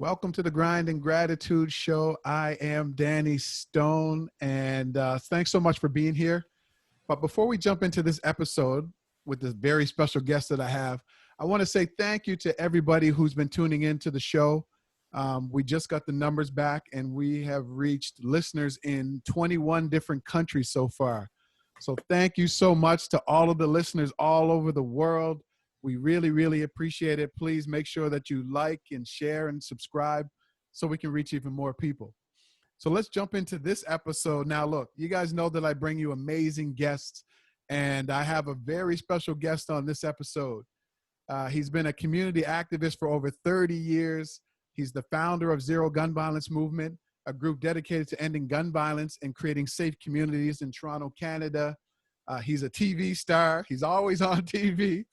Welcome to the Grind and Gratitude Show. I am Danny Stone, and thanks so much for being here. But before we jump into this episode with this very special guest that I have, I want to say thank you to everybody who's been tuning into the show. We just got the numbers back, and we have reached listeners in 21 different countries so far. So thank you so much to all of the listeners all over the world. We really, really appreciate it. Please make sure that you like and share and subscribe so we can reach even more people. So let's jump into this episode. Now, look, you guys know that I bring you amazing guests, and I have a very special guest on this episode. He's been a community activist for over 30 years. He's the founder of Zero Gun Violence Movement, a group dedicated to ending gun violence and creating safe communities in Toronto, Canada. He's a TV star. He's always on TV.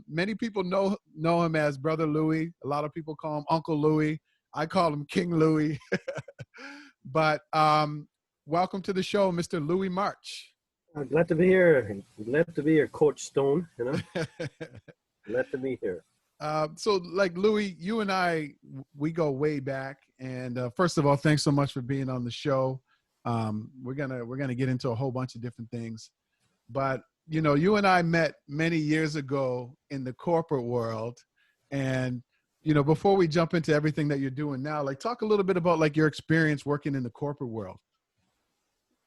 Many people know him as Brother Louie. A lot of people call him Uncle Louie. I call him King Louie. But welcome to the show, Mr. Louie March. Glad to be here. Glad to be here, Coach Stone. Glad to be here. So, like Louie, you and I, we go way back. And first of all, thanks so much for being on the show. We're gonna get into a whole bunch of different things, but you know, you and I met many years ago in the corporate world. And, you know, before we jump into everything that you're doing now, like talk a little bit about like your experience working in the corporate world.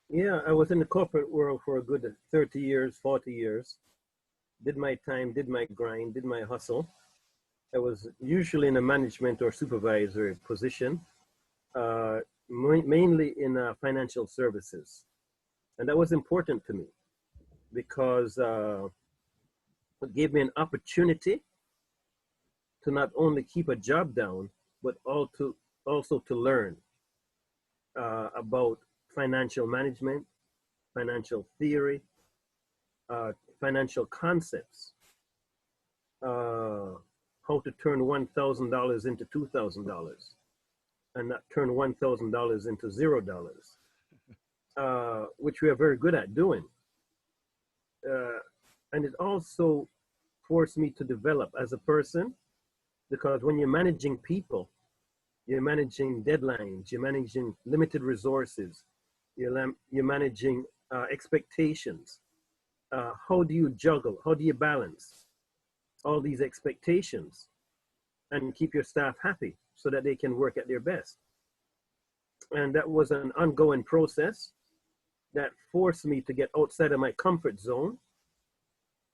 Yeah, I was in the corporate world for a good 30 years, 40 years. Did my time, did my grind, did my hustle. I was usually in a management or supervisory position, mainly in financial services. And that was important to me, because it gave me an opportunity to not only keep a job down, but also to learn about financial management, financial theory, financial concepts, how to turn $1,000 into $2,000 and not turn $1,000 into $0, which we are very good at doing. And it also forced me to develop as a person, because when you're managing people, you're managing deadlines, you're managing limited resources, you're managing expectations. How do you juggle? How do you balance all these expectations and keep your staff happy so that they can work at their best? And that was an ongoing process that forced me to get outside of my comfort zone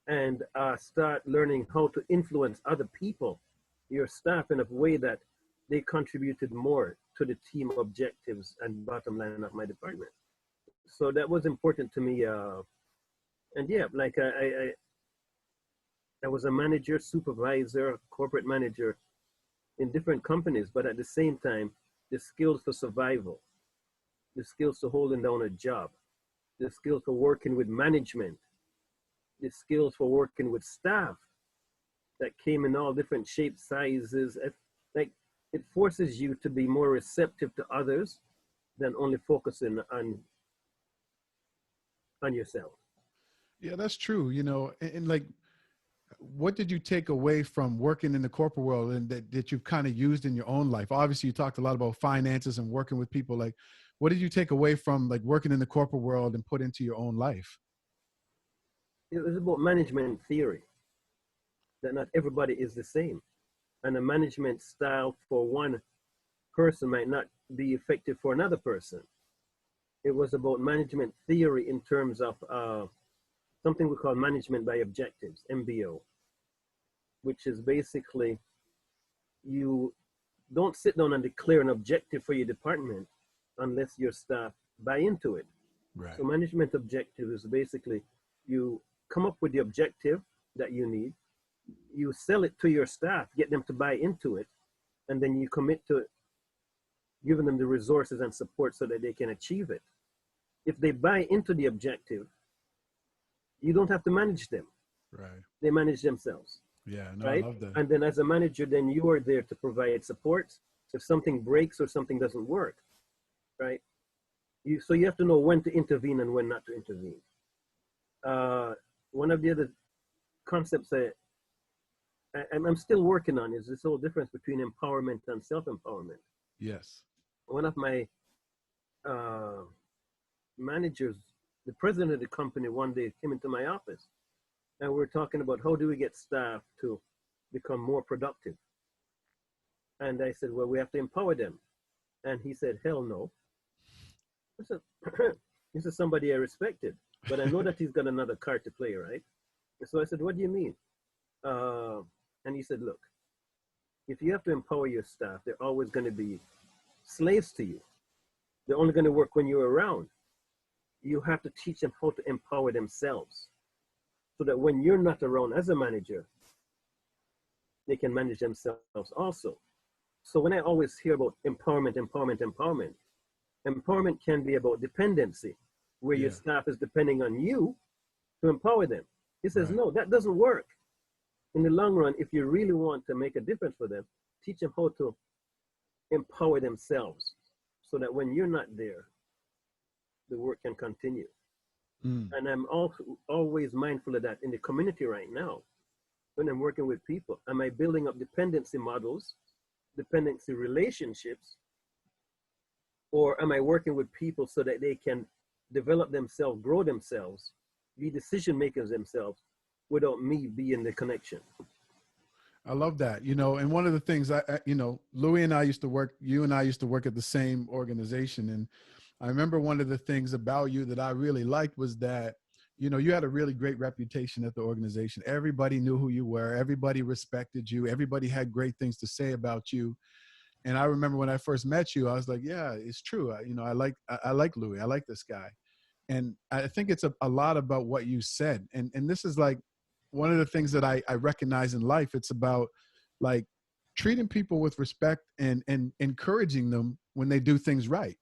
and start learning how to influence other people, your staff, in a way that they contributed more to the team objectives and bottom line of my department. So that was important to me. And yeah, like I was a manager, supervisor, corporate manager in different companies, but at the same time, the skills for survival, the skills for holding down a job, the skills for working with management, the skills for working with staff that came in all different shapes, sizes. Like, it forces you to be more receptive to others than only focusing on yourself. Yeah, that's true. You know, and like, what did you take away from working in the corporate world and that you've kind of used in your own life? Obviously, you talked a lot about finances and working with people. Like, what did you take away from like working in the corporate world and put into your own life? It was about management theory, that not everybody is the same. And a management style for one person might not be effective for another person. It was about management theory in terms of something we call management by objectives, MBO, which is basically you don't sit down and declare an objective for your department unless your staff buy into it. Right. So management objective is basically you come up with the objective that you need, you sell it to your staff, get them to buy into it, and then you commit to giving them the resources and support so that they can achieve it. If they buy into the objective, you don't have to manage them. Right. They manage themselves. Yeah, no, right? I love that. And then as a manager, then you are there to provide support if something breaks or something doesn't work, right? So you have to know when to intervene and when not to intervene. One of the other concepts I'm still working on is this whole difference between empowerment and self-empowerment. Yes. One of my uh, managers, the president of the company, one day came into my office, and we were talking about how do we get staff to become more productive. And I said, well, we have to empower them. And he said, hell no. I said, this is somebody I respected, but I know that he's got another card to play, right? And so I said, what do you mean? And he said, look, if you have to empower your staff, they're always going to be slaves to you. They're only going to work when you're around. You have to teach them how to empower themselves so that when you're not around as a manager, they can manage themselves also. So when I always hear about empowerment, empowerment can be about dependency, where your staff is depending on you to empower them. He says, no, that doesn't work. In the long run, if you really want to make a difference for them, teach them how to empower themselves so that when you're not there, the work can continue. And I'm always mindful of that in the community right now. When I'm working with people, am I building up dependency models, dependency relationships, or am I working with people so that they can develop themselves, grow themselves, be decision makers themselves without me being the connection? I love that. You know, and one of the things you know, Louis and I used to work, you and I used to work at the same organization. And I remember one of the things about you that I really liked was that, you know, you had a really great reputation at the organization. Everybody knew who you were. Everybody respected you. Everybody had great things to say about you. And I remember when I first met you, I was like, yeah, it's true. You know, I like Louis. I like this guy. And I think it's a lot about what you said. And this is like one of the things that I recognize in life. It's about like treating people with respect and encouraging them when they do things right.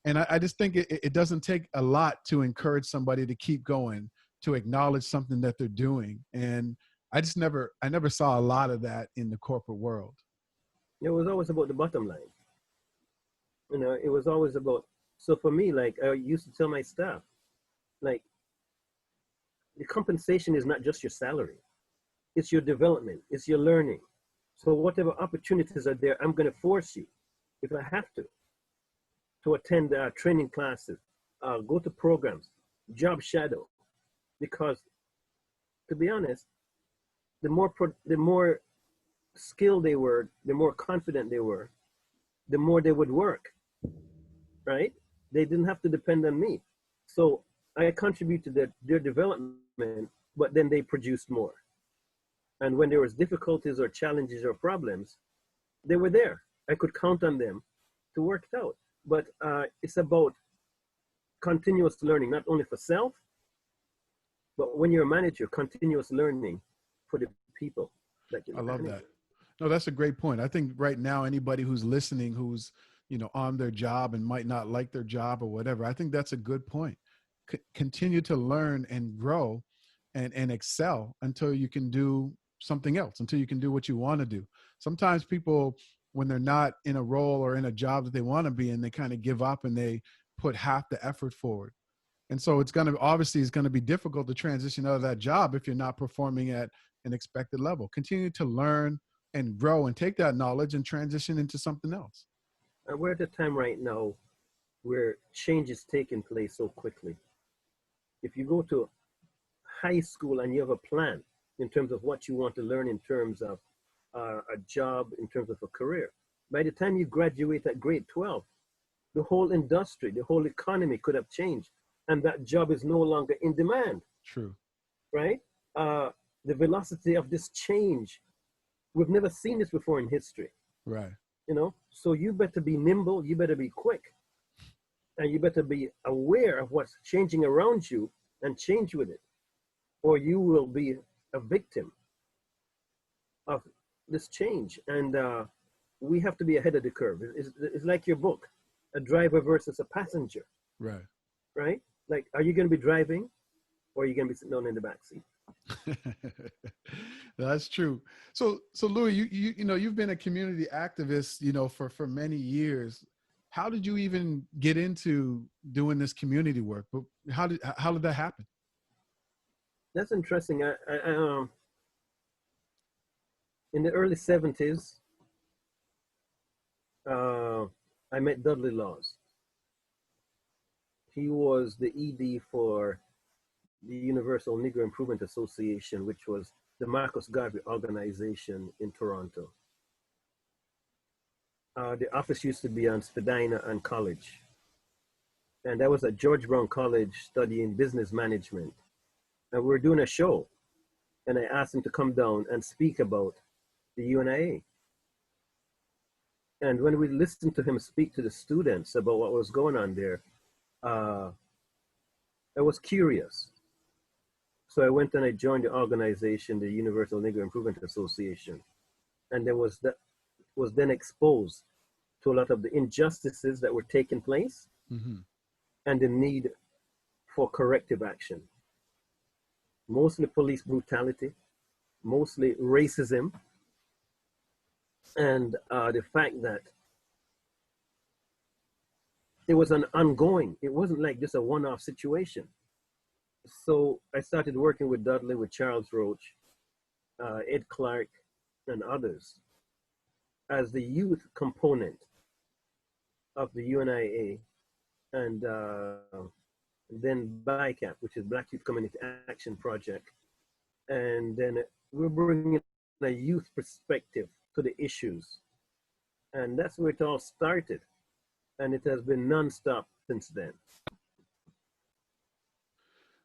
And I just think it doesn't take a lot to encourage somebody to keep going, to acknowledge something that they're doing. And I never saw a lot of that in the corporate world. It was always about the bottom line. You know, it was always about, so for me, like I used to tell my staff, like the compensation is not just your salary, it's your development, it's your learning. So whatever opportunities are there, I'm going to force you, if I have to attend training classes, go to programs, job shadow, because to be honest, the more skilled they were, the more confident they were, the more they would work, right? They didn't have to depend on me. So I contributed to their development, but then they produced more. And when there was difficulties or challenges or problems, they were there. I could count on them to work it out. But it's about continuous learning, not only for self, but when you're a manager, continuous learning for the people that you're I love managing. that. No, that's a great point. I think right now, anybody who's listening, who's, you know, on their job and might not like their job or whatever, I think that's a good point. Continue to learn and grow and excel until you can do something else, until you can do what you want to do. Sometimes people, when they're not in a role or in a job that they want to be in, they kind of give up and they put half the effort forward. And so it's going to be difficult to transition out of that job if you're not performing at an expected level. Continue to learn and grow and take that knowledge and transition into something else. We're at a time right now where change is taking place so quickly. If you go to high school and you have a plan in terms of what you want to learn in terms of a job, in terms of a career, by the time you graduate at grade 12, the whole industry, the whole economy could have changed, and that job is no longer in demand. True. Right? The velocity of this change, we've never seen this before in history. Right. You know, so you better be nimble, you better be quick, and you better be aware of what's changing around you and change with it, or you will be a victim of this change. And we have to be ahead of the curve. It's like your book, a driver versus a passenger. Right. Right? Like, are you going to be driving, or are you going to be sitting down in the back seat? That's true. So Louis, you know, you've been a community activist, you know, for many years. How did you even get into doing this community work? But how did that happen? That's interesting. In the early 70s, I met Dudley Laws. He was the ED for the Universal Negro Improvement Association, which was the Marcus Garvey organization in Toronto. The office used to be on Spadina and College. And I was at George Brown College studying business management. And we were doing a show. And I asked him to come down and speak about the UNIA. And when we listened to him speak to the students about what was going on there, I was curious. So I went and I joined the organization, the Universal Negro Improvement Association. And there was then exposed to a lot of the injustices that were taking place and the need for corrective action. Mostly police brutality, mostly racism, and the fact that it was an ongoing, it wasn't like just a one-off situation. So I started working with Dudley, with Charles Roach, Ed Clark, and others as the youth component of the UNIA, and then BICAP, which is Black Youth Community Action Project. And then we're bringing a youth perspective to the issues. And that's where it all started. And it has been nonstop since then.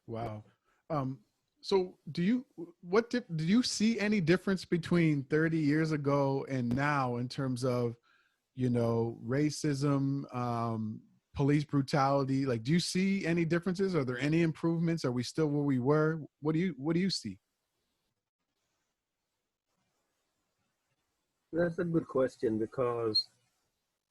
Wow. So do you see any difference between 30 years ago and now in terms of, racism, police brutality? Like, do you see any differences? Are there any improvements? Are we still where we were? What do you see? That's a good question, because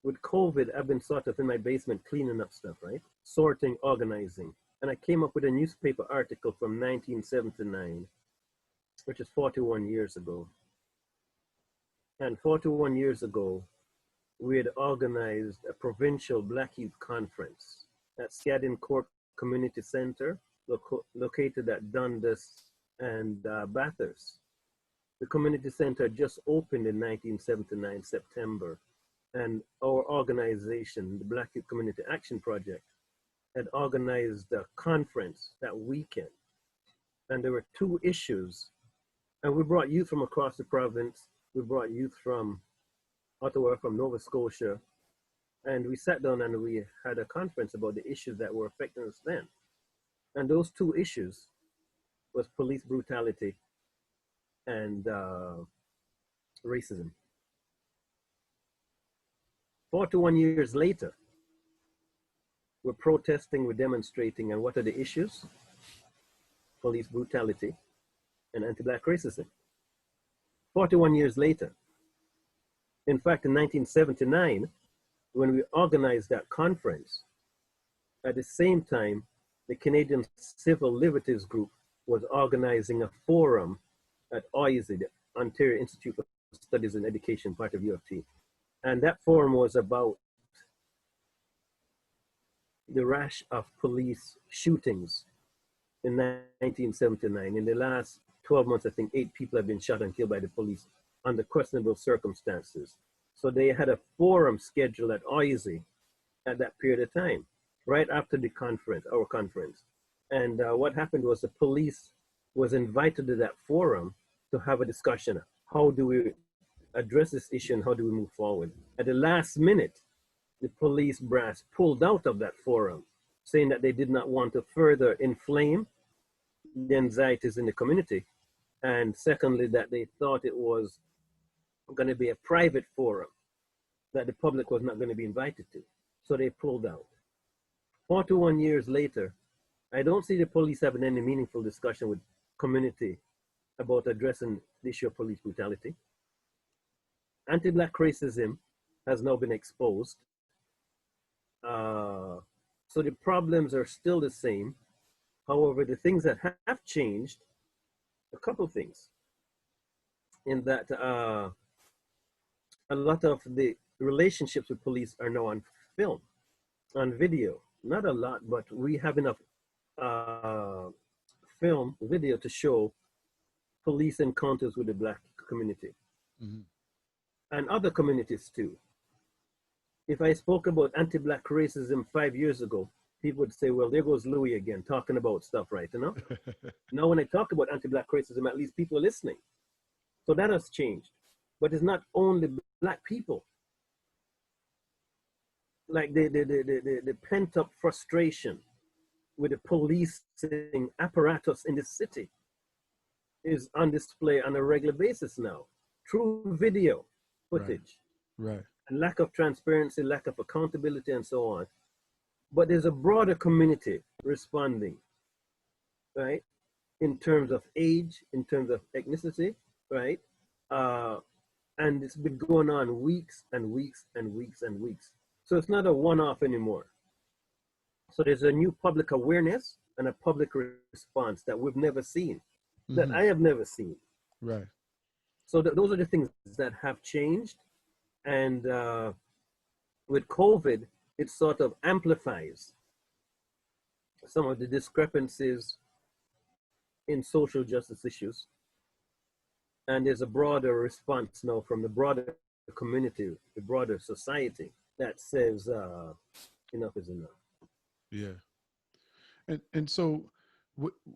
with COVID, I've been sort of in my basement cleaning up stuff, right? Sorting, organizing. And I came up with a newspaper article from 1979, which is 41 years ago. And 41 years ago, we had organized a provincial Black Youth Conference at Skadden Court Community Center, located at Dundas and Bathurst. The community center just opened in 1979, September, and our organization, the Black Youth Community Action Project, had organized a conference that weekend. And there were two issues. And we brought youth from across the province. We brought youth from Ottawa, from Nova Scotia. And we sat down and we had a conference about the issues that were affecting us then. And those two issues was police brutality and racism. 41 years later, we're protesting, we're demonstrating, and what are the issues? Police brutality and anti-Black racism. 41 years later. In fact, in 1979, when we organized that conference, at the same time, the Canadian Civil Liberties Group was organizing a forum at OISE, the Ontario Institute for Studies in Education, part of U of T. And that forum was about the rash of police shootings in 1979. In the last 12 months, I think 8 people have been shot and killed by the police under questionable circumstances. So they had a forum scheduled at OISE at that period of time, right after the conference, our conference. And what happened was the police was invited to that forum to have a discussion. How do we address this issue and how do we move forward? At the last minute, the police brass pulled out of that forum, saying that they did not want to further inflame the anxieties in the community. And secondly, that they thought it was going to be a private forum that the public was not going to be invited to. So they pulled out. 41 years later, I don't see the police having any meaningful discussion with community about addressing the issue of police brutality. Anti-Black racism has now been exposed. So the problems are still the same. However, the things that have changed, a couple things, in that a lot of the relationships with police are now on film, on video. Not a lot, but we have enough film, video to show police encounters with the Black community. Mhm. and other communities too. If I spoke about anti-black racism 5 years ago, people would say, well, there goes Louis again, talking about stuff, right? You know? Now, when I talk about anti-black racism, at least people are listening. So that has changed. But it's not only black people. Like the pent-up frustration with the policing apparatus in the city is on display on a regular basis now through video Right. footage Right. and lack of transparency, lack of accountability, and so on. But there's a broader community responding, right? In terms of age, in terms of ethnicity, right? Uh, and it's been going on weeks and weeks and weeks and weeks. So it's not a one-off anymore. So there's a new public awareness and a public response that we've never seen, that Hmm. I have never seen. Right. So those are the things that have changed. And with COVID, it sort of amplifies some of the discrepancies in social justice issues. And there's a broader response now from the broader community, the broader society that says enough is enough. Yeah. And so,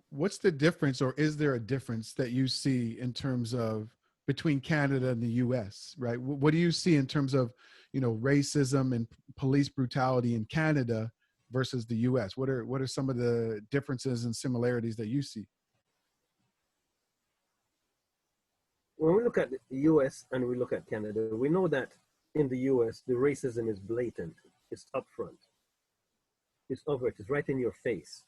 what's the difference, or is there a difference that you see in terms of between Canada and the U.S.? Right? What do you see in terms of, racism and police brutality in Canada versus the U.S.? What are some of the differences and similarities that you see? When we look at the US and we look at Canada, we know that in the US, the racism is blatant, it's upfront, it's overt, it's right in your face.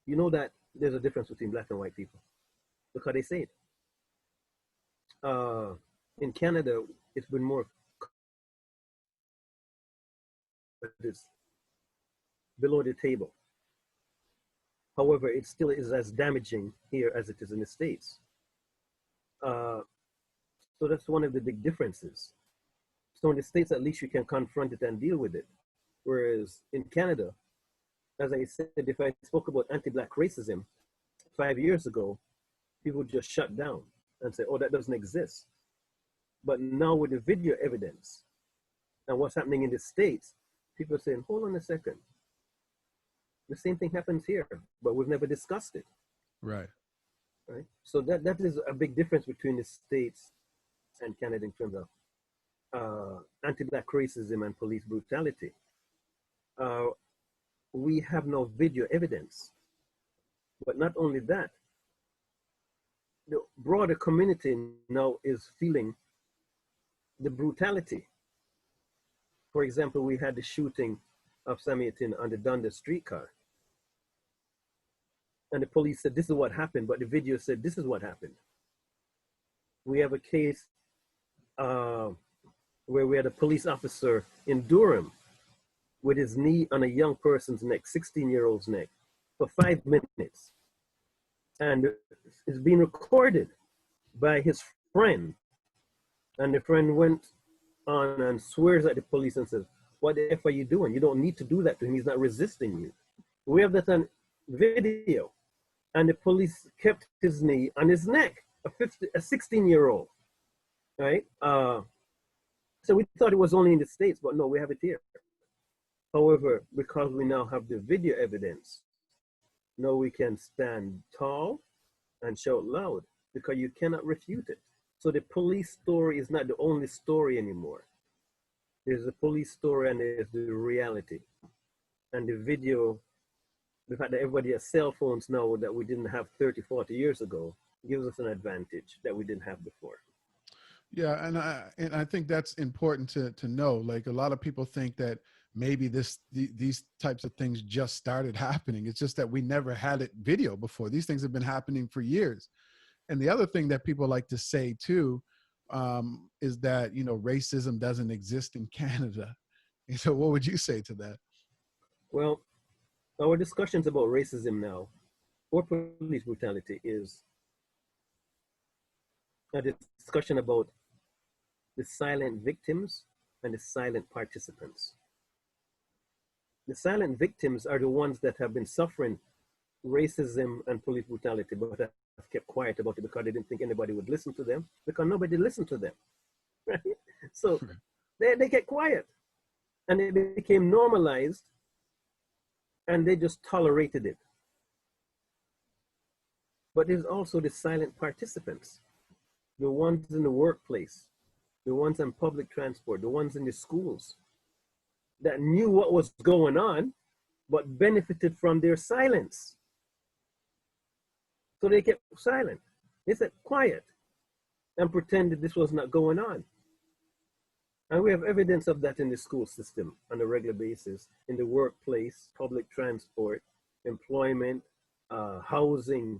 You know that there's a difference between black and white people because they say it. In Canada, it's been more, it's below the table. However, it still is as damaging here as it is in the States. Uh, so that's one of the big differences. So in the States, at least you can confront it and deal with it. Whereas in Canada, as I said, if I spoke about anti-black racism 5 years ago, people would just shut down and say, oh, that doesn't exist. But now with the video evidence and what's happening in the States, people are saying, hold on a second. The same thing happens here, but we've never discussed it. Right. Right? So that is a big difference between the States and Canada in terms of anti-black racism and police brutality. We have no video evidence. But not only that, the broader community now is feeling the brutality. For example, we had the shooting of Samyatin on the Dundas streetcar. And the police said, this is what happened, but the video said, this is what happened. We have a case where we had a police officer in Durham with his knee on a young person's neck, 16-year-old's neck, for 5 minutes. And it's being recorded by his friend. And the friend went on and swears at the police and says, what the F are you doing? You don't need to do that to him. He's not resisting you. We have that on video. And the police kept his knee on his neck, a 16-year-old, right? So we thought it was only in the States, but no, we have it here. However, because we now have the video evidence, now we can stand tall and shout loud because you cannot refute it. So the police story is not the only story anymore. There's the police story and there's the reality. And the video, the fact that everybody has cell phones now that we didn't have 30, 40 years ago, gives us an advantage that we didn't have before. Yeah, and I think that's important to know. Like, a lot of people think that maybe these types of things just started happening. It's just that we never had it video before. These things have been happening for years. And the other thing that people like to say too is that racism doesn't exist in Canada. And so, what would you say to that? Well, our discussions about racism now or police brutality is a discussion about the silent victims and the silent participants. The silent victims are the ones that have been suffering racism and police brutality, but kept quiet about it because they didn't think anybody would listen to them, because nobody listened to them. Right? So they kept quiet, and it became normalized, and they just tolerated it. But there's also the silent participants, the ones in the workplace, the ones in public transport, the ones in the schools that knew what was going on, but benefited from their silence. So they kept silent. They said quiet and pretended this was not going on. And we have evidence of that in the school system on a regular basis, in the workplace, public transport, employment, housing.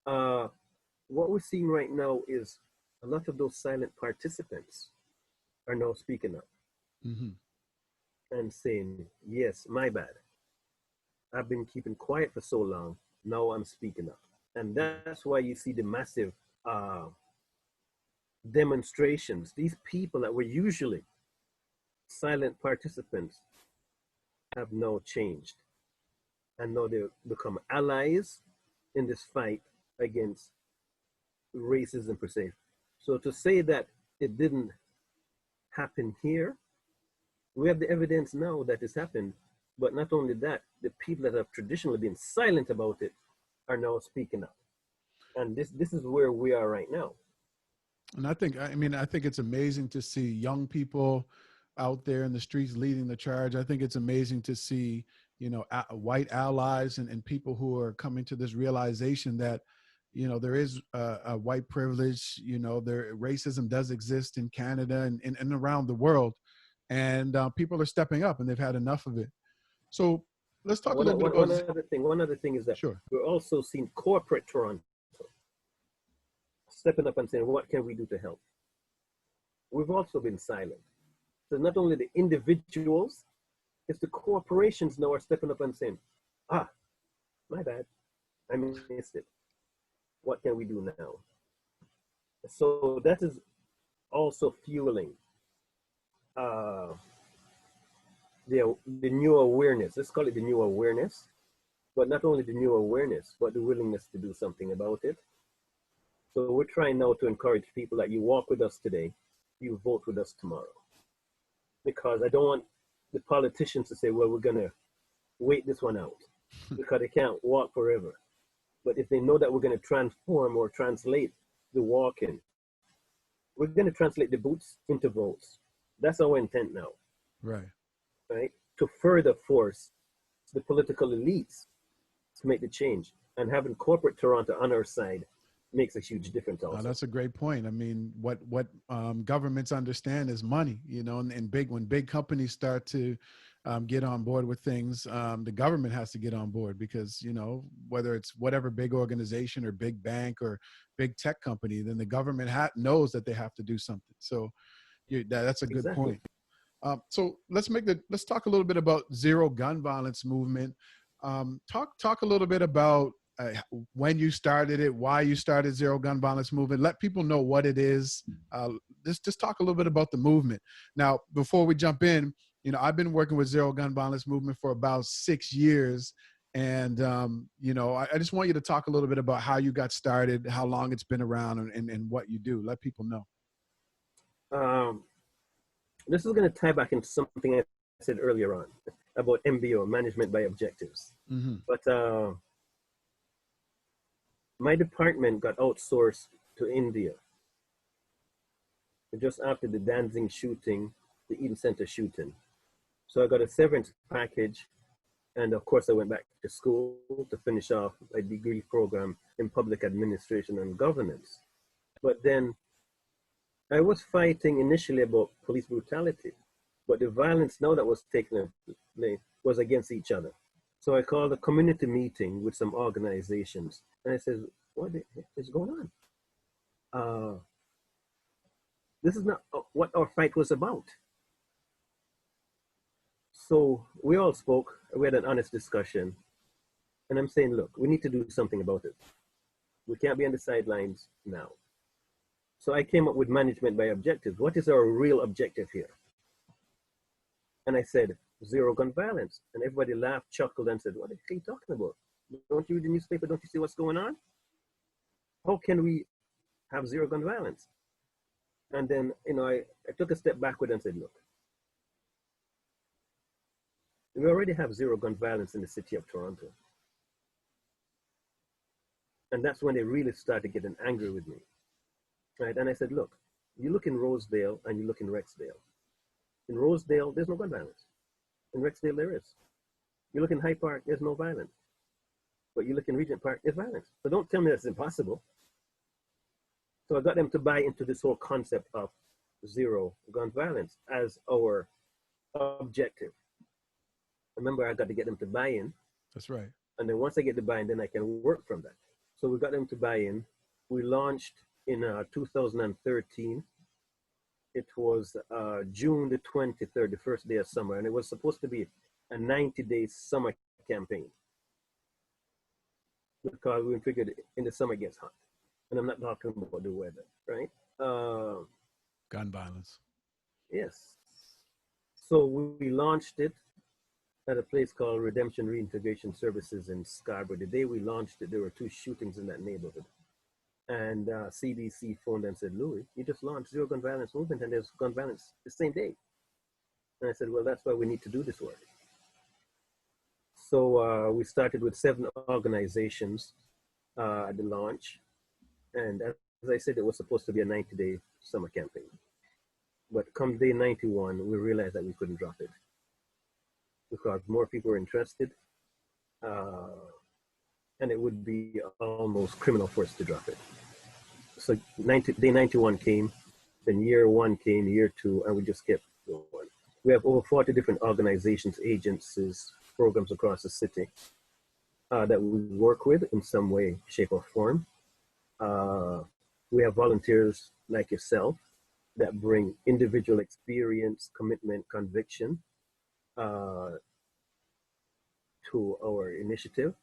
What we're seeing right now is a lot of those silent participants are now speaking up and saying, yes, my bad. I've been keeping quiet for so long. Now I'm speaking up. And that's why you see the massive demonstrations. These people that were usually silent participants have now changed. And now they've become allies in this fight against racism per se. So to say that it didn't happen here, we have the evidence now that it's happened. But not only that, the people that have traditionally been silent about it are now speaking up. And this is where we are right now. And I think it's amazing to see young people out there in the streets leading the charge. I think it's amazing to see, white allies and people who are coming to this realization that, there is a white privilege, racism does exist in Canada and around the world. And people are stepping up and they've had enough of it. So let's talk a little bit about one other thing is that sure. We're also seeing corporate Toronto stepping up and saying, what can we do to help? We've also been silent. So not only the individuals, it's the corporations now are stepping up and saying, my bad, I missed it. What can we do now? So that is also fueling the new awareness. Let's call it the new awareness, but not only the new awareness, but the willingness to do something about it. So we're trying now to encourage people that you walk with us today, you vote with us tomorrow. Because I don't want the politicians to say, well, we're going to wait this one out because they can't walk forever. But if they know that we're going to transform or translate the walking, we're going to translate the boots into votes. That's our intent now. Right? To further force the political elites to make the change. And having corporate Toronto on our side makes a huge difference also. That's a great point. I mean, what governments understand is money, and when big companies start to get on board with things, the government has to get on board because, whether it's whatever big organization or big bank or big tech company, then the government knows that they have to do something. So that's a good point. So let's talk a little bit about zero gun violence movement. Talk a little bit about when you started it, why you started Zero Gun Violence Movement. Let people know what it is. Just talk a little bit about the movement. Now, before we jump in, I've been working with Zero Gun Violence Movement for about 6 years. And, I just want you to talk a little bit about how you got started, how long it's been around, and what you do. Let people know. This is going to tie back into something I said earlier on about MBO, Management by Objectives. But my department got outsourced to India just after the Danzig shooting, the Eden Center shooting. So I got a severance package, and of course I went back to school to finish off a degree program in public administration and governance. But then I was fighting initially about police brutality, but the violence now that was taking place was against each other. So I called a community meeting with some organizations, and I said, what is going on? This is not what our fight was about. So we all spoke, we had an honest discussion, and I'm saying, look, we need to do something about it. We can't be on the sidelines now. So I came up with Management by Objectives. What is our real objective here? And I said, zero gun violence. And everybody laughed, chuckled, and said, what are you talking about? Don't you read the newspaper? Don't you see what's going on? how can we have zero gun violence? And then, I took a step backward and said, look, we already have zero gun violence in the city of Toronto. And that's when they really started getting angry with me, right? And I said, look, you look in Rosedale and you look in Rexdale. In Rosedale, there's no gun violence. In Rexdale, there is. You look in Hyde Park, there's no violence. But you look in Regent Park, there's violence. So don't tell me that's impossible. So I got them to buy into this whole concept of zero gun violence as our objective. Remember, I got to get them to buy in. That's right. And then once I get the buy in, then I can work from that. So we got them to buy in. We launched in 2013. It was June the 23rd, the first day of summer. And it was supposed to be a 90-day summer campaign. Because we figured in the summer it gets hot. And I'm not talking about the weather, right? Gun violence. Yes. So we launched it at a place called Redemption Reintegration Services in Scarborough. The day we launched it, there were 2 shootings in that neighborhood. And CDC phoned and said, Louis, you just launched Zero Gun Violence Movement and there's gun violence the same day. And I said, well, that's why we need to do this work. So we started with 7 organizations at the launch. And as I said, it was supposed to be a 90-day summer campaign. But come day 91, we realized that we couldn't drop it because more people were interested. And it would be almost criminal for us to drop it. So day 91 came, then year 1 came, year 2, and we just kept going. We have over 40 different organizations, agencies, programs across the city that we work with in some way, shape, or form. We have volunteers like yourself that bring individual experience, commitment, conviction to our initiative.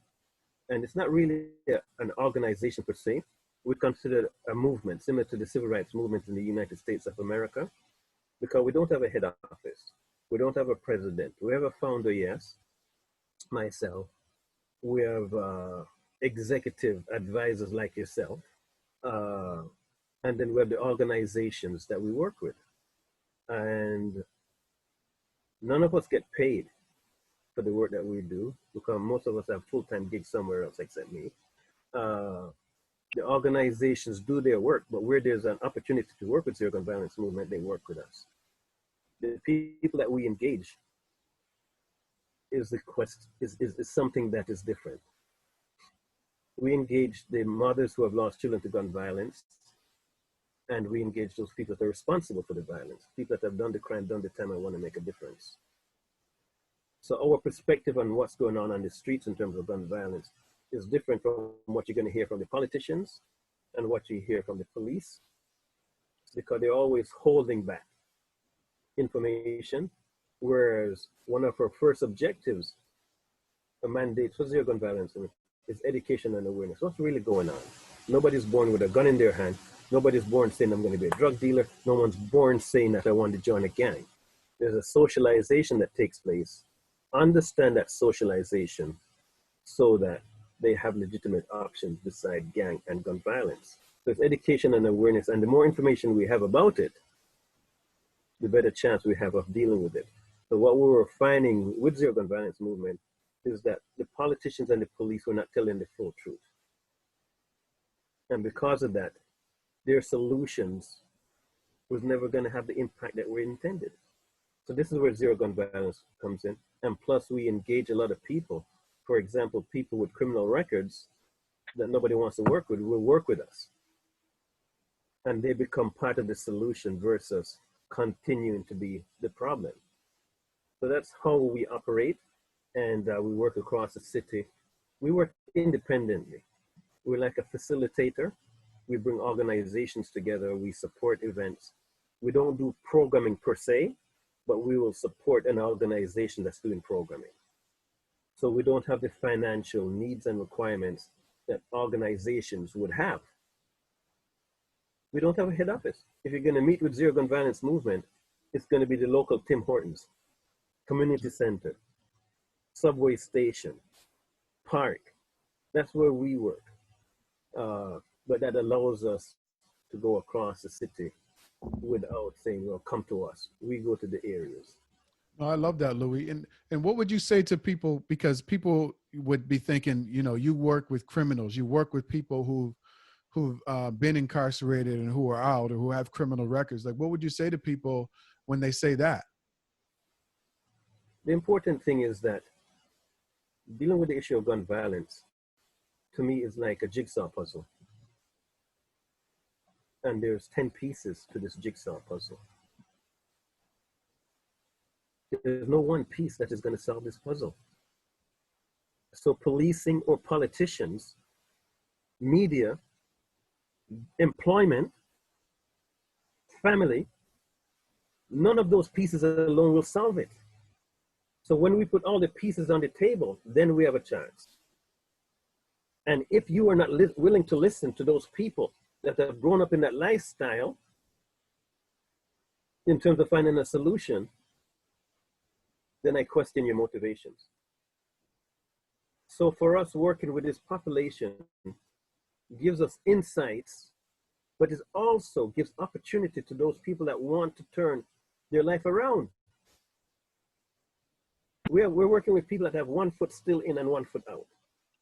And it's not really an organization per se. We consider it a movement similar to the civil rights movement in the United States of America, because we don't have a head office. We don't have a president. We have a founder, yes, myself. We have executive advisors like yourself. And then we have the organizations that we work with. And none of us get paid for the work that we do, because most of us have full-time gigs somewhere else except me. The organizations do their work, but where there's an opportunity to work with Zero Gun Violence Movement, they work with us. The people that we engage is something that is different. We engage the mothers who have lost children to gun violence, and we engage those people that are responsible for the violence, people that have done the crime, done the time, and want to make a difference. So our perspective on what's going on the streets in terms of gun violence is different from what you're going to hear from the politicians and what you hear from the police, because they're always holding back information, whereas one of our first objectives, a mandate for zero gun violence, is education and awareness. What's really going on? Nobody's born with a gun in their hand. Nobody's born saying I'm going to be a drug dealer. No one's born saying that I want to join a gang. There's a socialization that takes place. Understand that socialization so that they have legitimate options beside gang and gun violence. So it's education and awareness, and the more information we have about it, the better chance we have of dealing with it. So what we were finding with Zero Gun Violence Movement is that the politicians and the police were not telling the full truth. And because of that, their solutions was never going to have the impact that were intended. So this is where Zero Gun Violence comes in. And plus we engage a lot of people. For example, people with criminal records that nobody wants to work with will work with us. And they become part of the solution versus continuing to be the problem. So that's how we operate. And we work across the city. We work independently. We're like a facilitator. We bring organizations together. We support events. We don't do programming per se, but we will support an organization that's doing programming. So we don't have the financial needs and requirements that organizations would have. We don't have a head office. If you're going to meet with Zero Gun Violence Movement, it's going to be the local Tim Hortons, community center, subway station, park. That's where we work. but that allows us to go across the city without saying, well, come to us. We go to the areas. No, I love that, Louis. And what would you say to people, because people would be thinking, you know, you work with criminals, you work with people who've been incarcerated and who are out or who have criminal records. Like, what would you say to people when they say that? The important thing is that dealing with the issue of gun violence, to me, is like a jigsaw puzzle. And there's 10 pieces to this jigsaw puzzle. There's no one piece that is going to solve this puzzle. So policing or politicians, media, employment, family, none of those pieces alone will solve it. So when we put all the pieces on the table, then we have a chance. And if you are not willing to listen to those people that have grown up in that lifestyle, in terms of finding a solution, then I question your motivations. So for us, working with this population gives us insights, but it also gives opportunity to those people that want to turn their life around. We're working with people that have 1 foot still in and 1 foot out.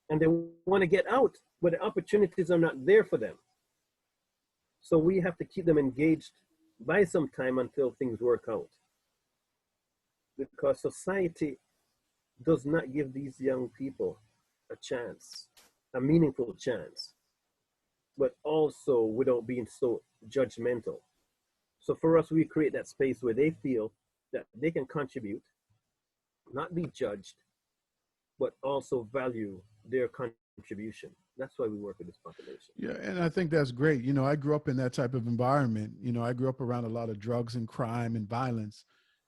And they want to get out, but the opportunities are not there for them. So we have to keep them engaged by some time until things work out. Because society does not give these young people a chance, a meaningful chance, but also without being so judgmental. So for us, we create that space where they feel that they can contribute, not be judged, but also value their contribution. That's why we work with this population. Yeah, and I think that's great. You know, I grew up in that type of environment. You know, I grew up around a lot of drugs and crime and violence.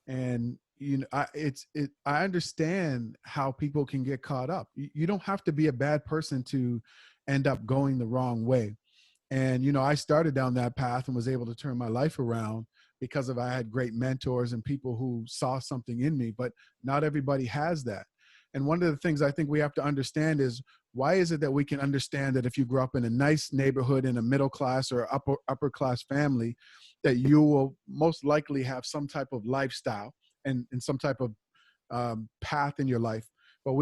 And you know, I understand how people can get caught up. You don't have to be a bad person to end up going the wrong way. And, you know, I started down that path and was able to turn my life around because of I had great mentors and people who saw something in me, but not everybody has that. And one of the things I think we have to understand is, why is it that we can understand that if you grew up in a nice neighborhood in a middle class or upper class family, that you will most likely have some type of lifestyle and some type of path in your life, but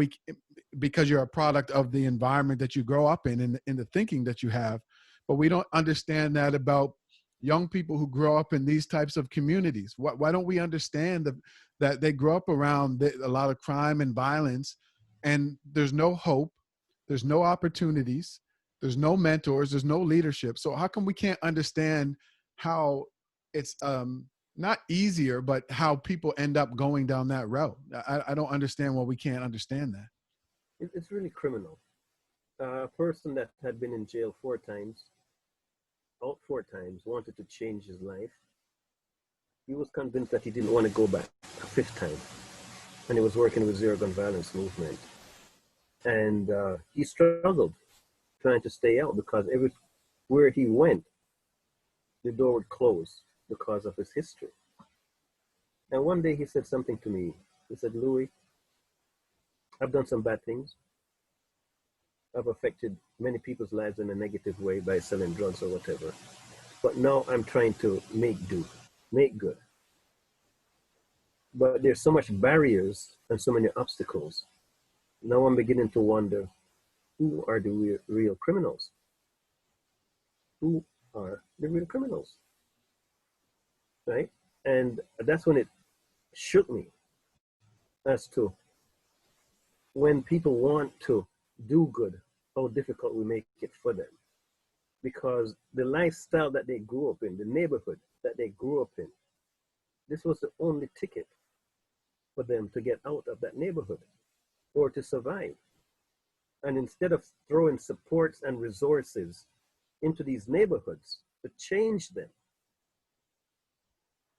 because you're a product of the environment that you grow up in the thinking that you have. But we don't understand that about young people who grow up in these types of communities. Why don't we understand that they grow up around a lot of crime and violence, and there's no hope, there's no opportunities, there's no mentors, there's no leadership. So how come we can't understand how it's not easier, but how people end up going down that route? I don't understand why we can't understand that. It's really criminal. A person that had been in jail 4 times, out 4 times, wanted to change his life. He was convinced that he didn't want to go back a 5th time. And he was working with Zero Gun Violence movement. And he struggled trying to stay out because everywhere he went, the door would close because of his history. And one day he said something to me. He said, "Louis, I've done some bad things. I've affected many people's lives in a negative way by selling drugs or whatever. But now I'm trying to make good. But there's so much barriers and so many obstacles. Now I'm beginning to wonder, who are the real criminals? Who are the real criminals?" Right? And that's when it shook me as to when people want to do good, how difficult we make it for them. Because the lifestyle that they grew up in, the neighborhood that they grew up in, this was the only ticket for them to get out of that neighborhood or to survive. And instead of throwing supports and resources into these neighborhoods to change them,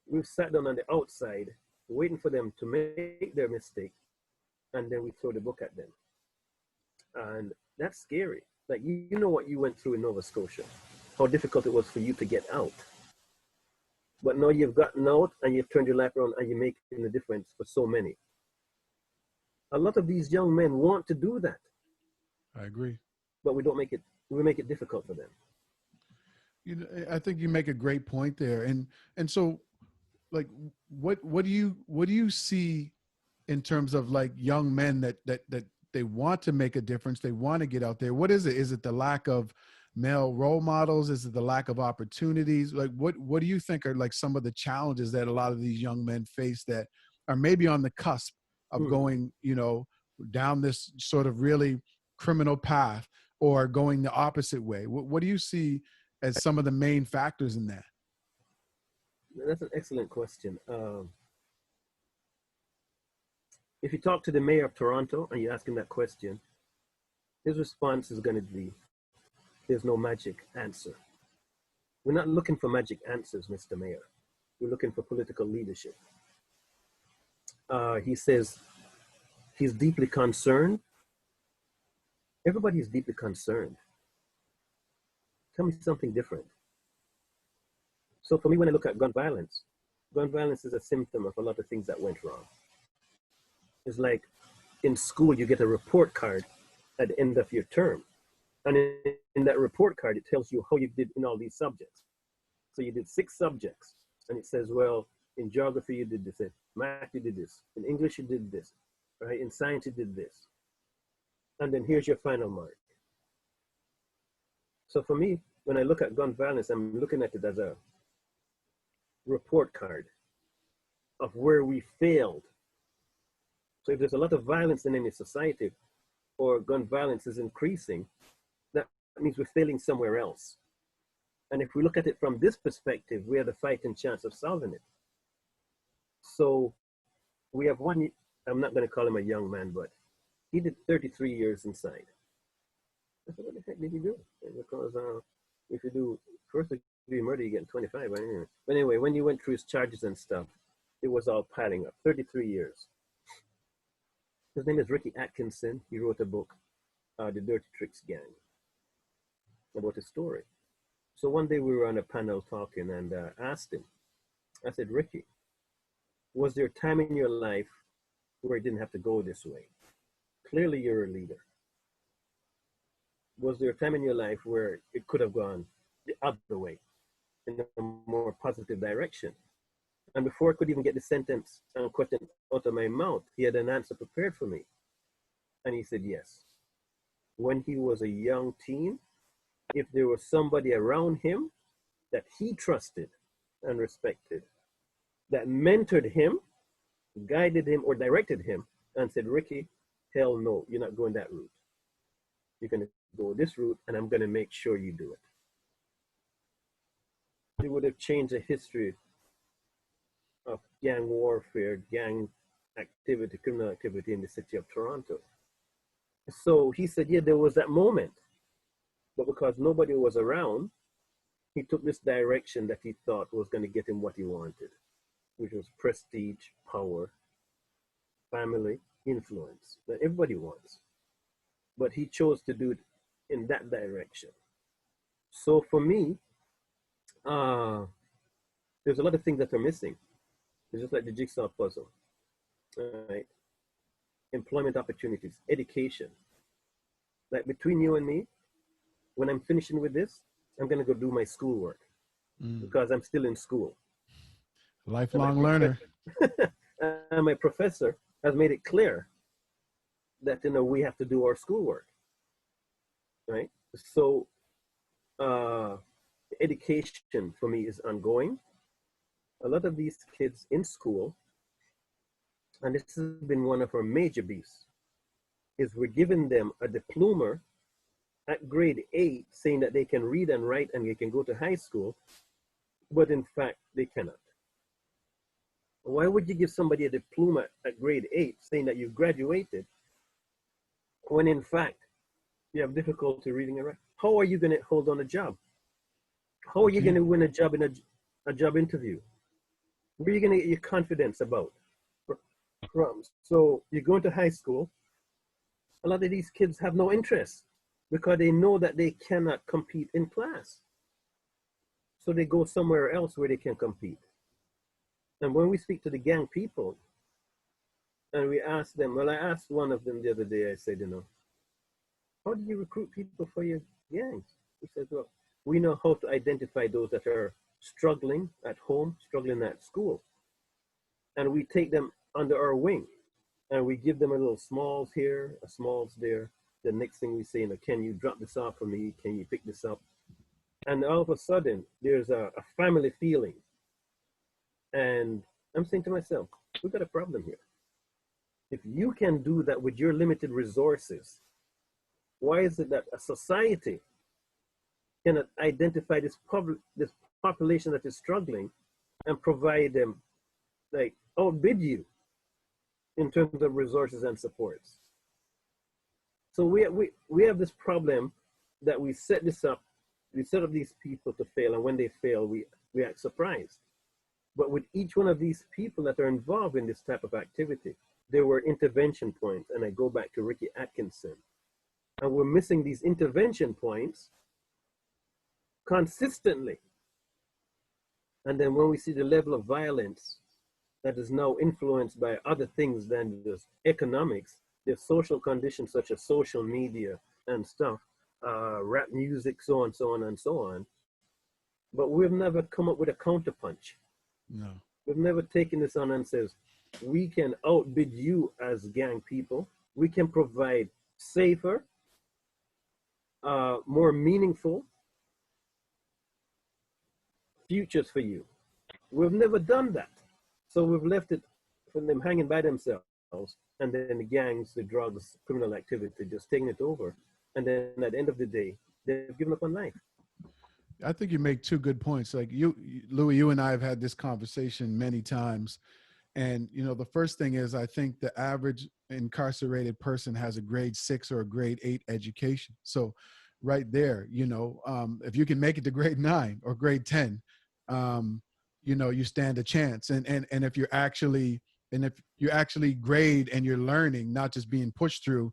we've sat down on the outside waiting for them to make their mistake, and then we throw the book at them. And that's scary. Like, you know what you went through in Nova Scotia, how difficult it was for you to get out. But now you've gotten out and you've turned your life around and you're making a difference for so many. A lot of these young men want to do that. I agree. But we make it difficult for them. I think you make a great point there, and so like, what do you see in terms of like young men that they want to make a difference, they want to get out there? What is it? Is it the lack of male role models? Is it the lack of opportunities? Like, what do you think are like some of the challenges that a lot of these young men face that are maybe on the cusp of Hmm. going, down this sort of really criminal path, or going the opposite way? What do you see as some of the main factors in that? That's an excellent question. If you talk to the mayor of Toronto and you ask him that question, his response is going to be, there's no magic answer. We're not looking for magic answers, Mr. Mayor. We're looking for political leadership. He says he's deeply concerned. Everybody is deeply concerned. Tell me something different. So for me, when I look at gun violence is a symptom of a lot of things that went wrong. It's like in school, you get a report card at the end of your term. And in that report card, it tells you how you did in all these subjects. So you did 6 subjects. And it says, well, in geography, you did this. In math, you did this. In English, you did this. Right? In science, you did this. And then here's your final mark. So for me, when I look at gun violence, I'm looking at it as a report card of where we failed. So if there's a lot of violence in any society, or gun violence is increasing, that means we're failing somewhere else. And if we look at it from this perspective, we have a fighting chance of solving it. So we have one, I'm not going to call him a young man, but he did 33 years inside. I said, what the heck did he do? Because if you do first-degree murder, you get 25. But anyway, when you went through his charges and stuff, it was all piling up. 33 years. His name is Ricky Atkinson. He wrote a book, The Dirty Tricks Gang, about his story. So one day we were on a panel talking, and asked him, I said, Ricky, was there a time in your life where it didn't have to go this way? Clearly you're a leader. Was there a time in your life where it could have gone the other way, in a more positive direction? And before I could even get the sentence and question out of my mouth, he had an answer prepared for me. And he said, yes. When he was a young teen, if there was somebody around him that he trusted and respected, that mentored him, guided him, or directed him, and said, Ricky, hell no, you're not going that route. You're going to go this route, and I'm going to make sure you do it. It would have changed the history of gang warfare, gang activity, criminal activity in the city of Toronto. So he said, yeah, there was that moment. But because nobody was around, he took this direction that he thought was going to get him what he wanted, which was prestige, power, family, influence that everybody wants. But he chose to do it in that direction. So for me, there's a lot of things that are missing. It's just like the jigsaw puzzle, right? Employment opportunities, education. Like between you and me, when I'm finishing with this, I'm going to go do my schoolwork because I'm still in school. Lifelong learner. And my professor has made it clear that, we have to do our schoolwork, right? So education for me is ongoing. A lot of these kids in school, and this has been one of our major beefs, is we're giving them a diploma at grade 8 saying that they can read and write and they can go to high school, but in fact, they cannot. Why would you give somebody a diploma at grade 8 saying that you've graduated when in fact you have difficulty reading and writing? How are you going to hold on a job? How are you going to win a job in a job interview? Where are you going to get your confidence about? So you go into high school, a lot of these kids have no interest because they know that they cannot compete in class. So they go somewhere else where they can compete. And when we speak to the gang people, and we ask them, well, I asked one of them the other day, I said, how do you recruit people for your gangs? He says, well, We know how to identify those that are struggling at home, struggling at school. And we take them under our wing and we give them a little smalls here, a smalls there. The next thing we say, you know, can you drop this off for me? Can you pick this up? And all of a sudden, there's a family feeling. And I'm saying to myself, we've got a problem here. If you can do that with your limited resources, why is it that a society cannot identify this population that is struggling and provide them, like, outbid you in terms of resources and supports? So we have this problem that we set this up, we set up these people to fail, and when they fail, we act surprised. But with each one of these people that are involved in this type of activity, there were intervention points, and I go back to Ricky Atkinson. And we're missing these intervention points consistently. And then when we see the level of violence that is now influenced by other things than just economics, there's social conditions such as social media and stuff, rap music, so on, so on, and so on. But we've never come up with a counterpunch. No. We've never taken this on and says, we can outbid you as gang people. We can provide safer, more meaningful futures for you. We've never done that. So we've left it for them hanging by themselves, and then the gangs, the drugs, criminal activity just taking it over. And then at the end of the day, they've given up on life. I think you make two good points. Like Louis, you and I have had this conversation many times. And, you know, the first thing is, I think the average incarcerated person has a grade 6 or a grade 8 education. So right there, you know, if you can make it to grade 9 or grade 10, you know, you stand a chance. And if you're actually, if you actually grade and you're learning, not just being pushed through,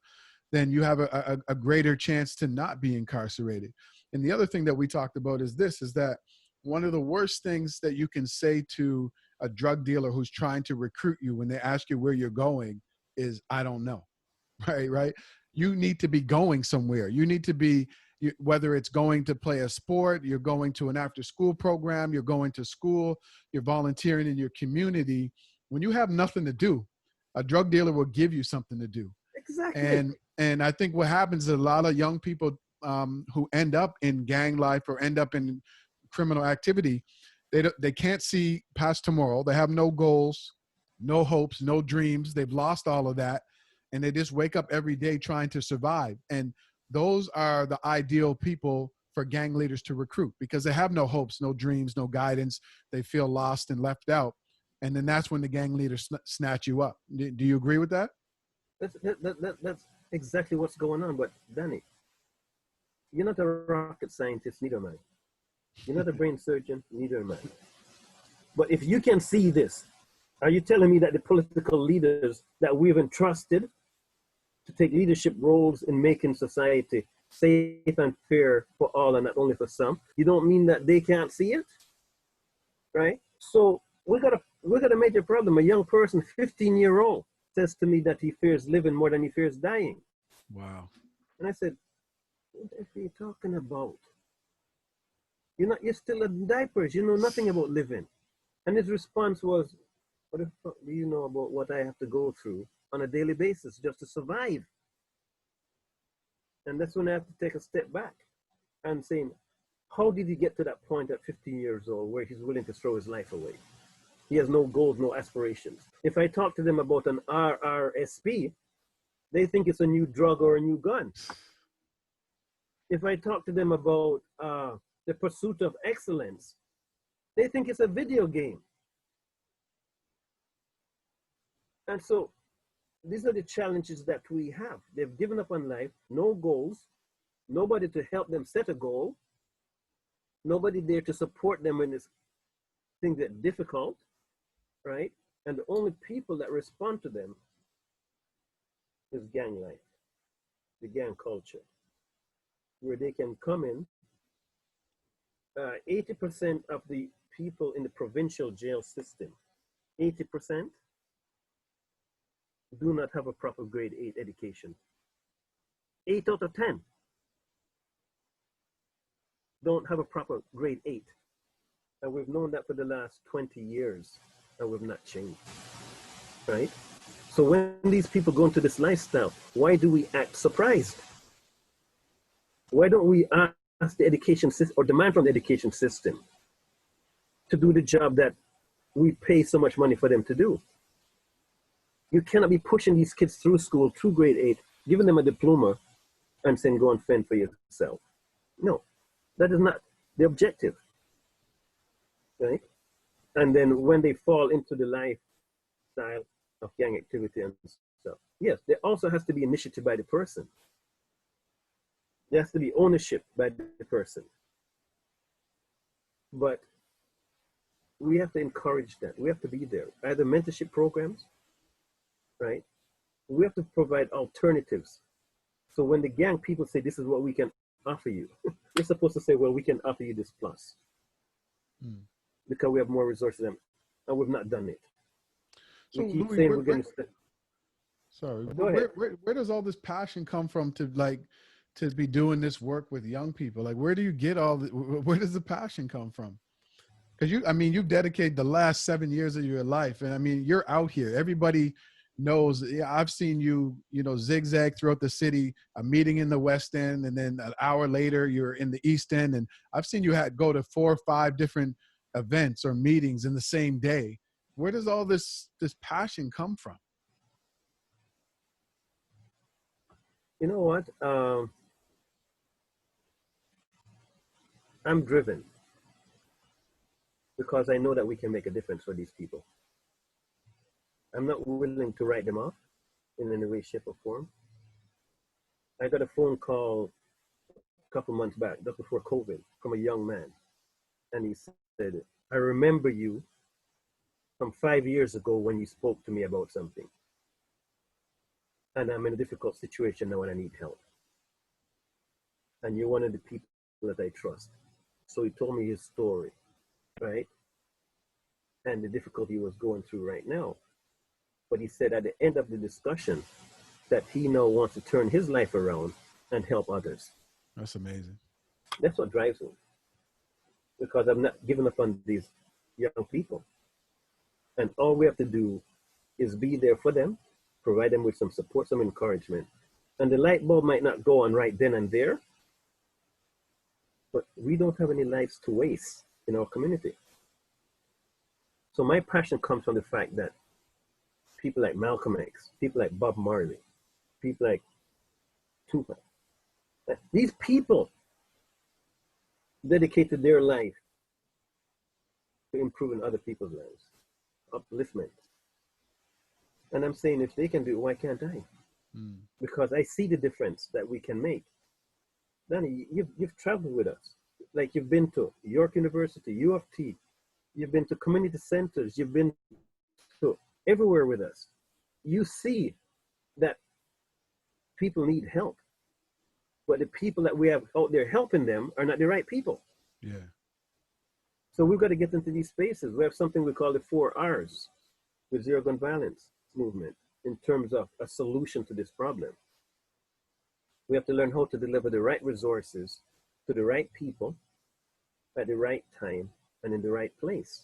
then you have a greater chance to not be incarcerated. And the other thing that we talked about is this, is that one of the worst things that you can say to a drug dealer who's trying to recruit you when they ask you where you're going is, I don't know, right? You need to be going somewhere. You need to be, whether it's going to play a sport, you're going to an after school program, you're going to school, you're volunteering in your community. When you have nothing to do, a drug dealer will give you something to do. Exactly. And I think what happens is a lot of young people who end up in gang life or end up in criminal activity, they can't see past tomorrow. They have no goals, no hopes, no dreams. They've lost all of that. And they just wake up every day trying to survive. And those are the ideal people for gang leaders to recruit, because they have no hopes, no dreams, no guidance. They feel lost and left out. And then that's when the gang leaders snatch you up. Do you agree with that? That's exactly what's going on. But Danny, you're not a rocket scientist, neither am I. You're not a brain surgeon, neither am I. But if you can see this, are you telling me that the political leaders that we've entrusted to take leadership roles in making society safe and fair for all and not only for some, you don't mean that they can't see it? Right? So we got a major problem. A young person, 15-year-old, says to me that he fears living more than he fears dying. Wow. And I said, what are you talking about? You're still in diapers. You know nothing about living. And his response was, what the fuck do you know about what I have to go through on a daily basis just to survive? And that's when I have to take a step back and saying, how did he get to that point at 15 years old where he's willing to throw his life away? He has no goals, no aspirations. If I talk to them about an RRSP, they think it's a new drug or a new gun. If I talk to them about the pursuit of excellence, they think it's a video game. And so these are the challenges that we have. They've given up on life, no goals, nobody to help them set a goal, nobody there to support them when things get difficult, right? And the only people that respond to them is gang life, the gang culture, where they can come in. 80% of the people in the provincial jail system, 80% do not have a proper grade 8 education. 8 out of 10. don't have a proper grade 8. And we've known that for the last 20 years, and we've not changed, right? So when these people go into this lifestyle, why do we act surprised? Why don't we ask the education system or demand from the education system to do the job that we pay so much money for them to do? You cannot be pushing these kids through school, through grade 8, giving them a diploma and saying, go and fend for yourself. No, that is not the objective, right? And then when they fall into the lifestyle of gang activity and stuff, yes, there also has to be initiative by the person. There has to be ownership by the person. But we have to encourage that. We have to be there. Either mentorship programs, right? We have to provide alternatives. So when the gang people say, this is what we can offer you, we're supposed to say, well, we can offer you this plus. Because we have more resources and we've not done it. So we keep Louis, saying we're going to... Sorry, Go ahead. where does all this passion come from to be doing this work with young people? Like, where do you get where does the passion come from? Because you've dedicated the last 7 years of your life, and I mean, you're out here. Everybody knows. Yeah, I've seen you, zigzag throughout the city. A meeting in the West End, and then an hour later, you're in the East End. And I've seen you go to 4 or 5 different events or meetings in the same day. Where does all this passion come from? You know what? I'm driven because I know that we can make a difference for these people. I'm not willing to write them off in any way, shape, or form. I got a phone call a couple months back, just before COVID, from a young man. And he said, I remember you from 5 years ago when you spoke to me about something. And I'm in a difficult situation now and I need help. And you're one of the people that I trust. So he told me his story, right? And the difficulty he was going through right now. But he said at the end of the discussion that he now wants to turn his life around and help others. That's amazing. That's what drives me. Because I'm not giving up on these young people. And all we have to do is be there for them, provide them with some support, some encouragement. And the light bulb might not go on right then and there, but we don't have any lives to waste in our community. So my passion comes from the fact that people like Malcolm X, people like Bob Marley, people like Tupac, these people dedicated their life to improving other people's lives, upliftment. And I'm saying, if they can do it, why can't I? Because I see the difference that we can make. Danny, you've traveled with us. Like, you've been to York University, U of T, you've been to community centers, you've been to everywhere with us. You see that people need help, but the people that we have out there helping them are not the right people. Yeah. So we've got to get into these spaces. We have something we call the 4 R's with Zero Gun Violence movement in terms of a solution to this problem. We have to learn how to deliver the right resources to the right people at the right time and in the right place.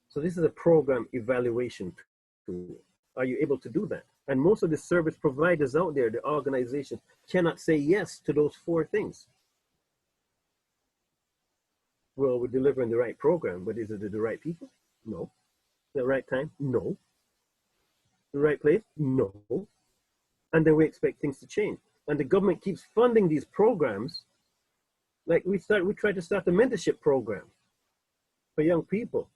So this is a program evaluation tool. Are you able to do that? And most of the service providers out there, the organizations, cannot say yes to those 4 things. Well, we're delivering the right program, but is it the right people? No. The right time? No. The right place? No. And then we expect things to change. And the government keeps funding these programs. Like we tried to start a mentorship program for young people.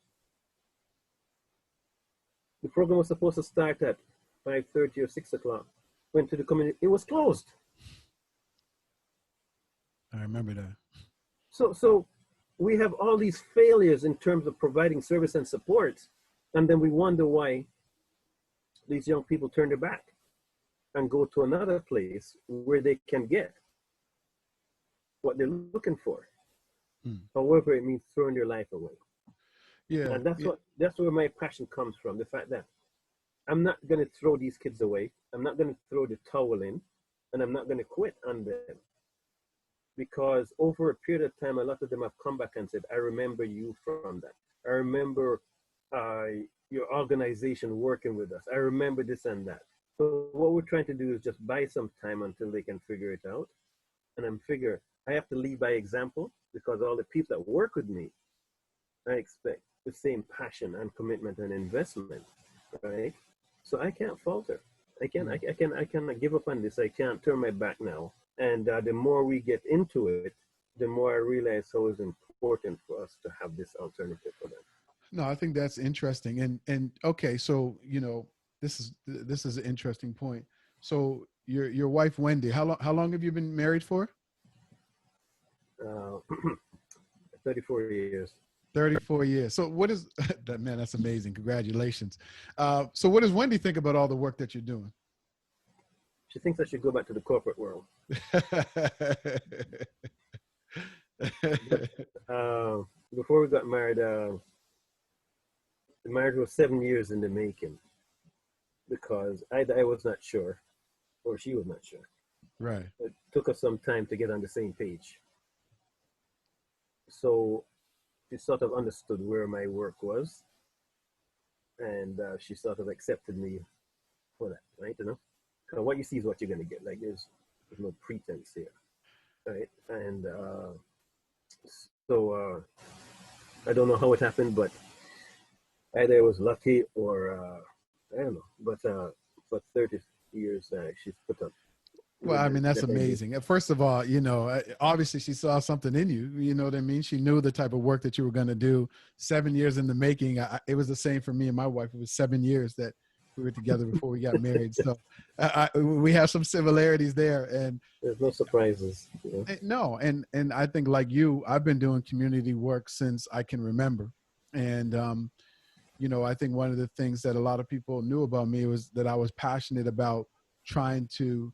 The program was supposed to start at 5:30 or 6 o'clock. Went to the community, it was closed. I remember that. So we have all these failures in terms of providing service and support. And then we wonder why these young people turn their back and go to another place where they can get what they're looking for. However, it means throwing their life away. Yeah. And that's where my passion comes from. The fact that I'm not going to throw these kids away. I'm not going to throw the towel in, and I'm not going to quit on them. because over a period of time, a lot of them have come back and said, I remember you from that. I remember your organization working with us. I remember this and that. So what we're trying to do is just buy some time until they can figure it out. And I'm figure I have to lead by example, because all the people that work with me, I expect the same passion and commitment and investment, right? So I can't falter. I cannot give up on this. I can't turn my back now. And the more we get into it, the more I realize how it's important for us to have this alternative for them. No, I think that's interesting. And okay, so this is an interesting point. So your wife Wendy, how long have you been married for? Uh, 34 years. 34 years. So what is that, man? That's amazing. Congratulations. So what does Wendy think about all the work that you're doing? She thinks I should go back to the corporate world. But, before we got married, the marriage was 7 years in the making, because either I was not sure or she was not sure. Right. It took us some time to get on the same page. So she sort of understood where my work was, and she sort of accepted me for that, right? Because what you see is what you're going to get. Like there's no pretense here, right? And so I don't know how it happened, but either I was lucky or I don't know. But for 30 years, she's put up. Well, I mean, that's amazing. First of all, obviously she saw something in you, you know what I mean? She knew the type of work that you were going to do. 7 years in the making. It was the same for me and my wife. It was 7 years that we were together before we got married. So we have some similarities there. And there's no surprises. No. And I think like you, I've been doing community work since I can remember. And, I think one of the things that a lot of people knew about me was that I was passionate about trying to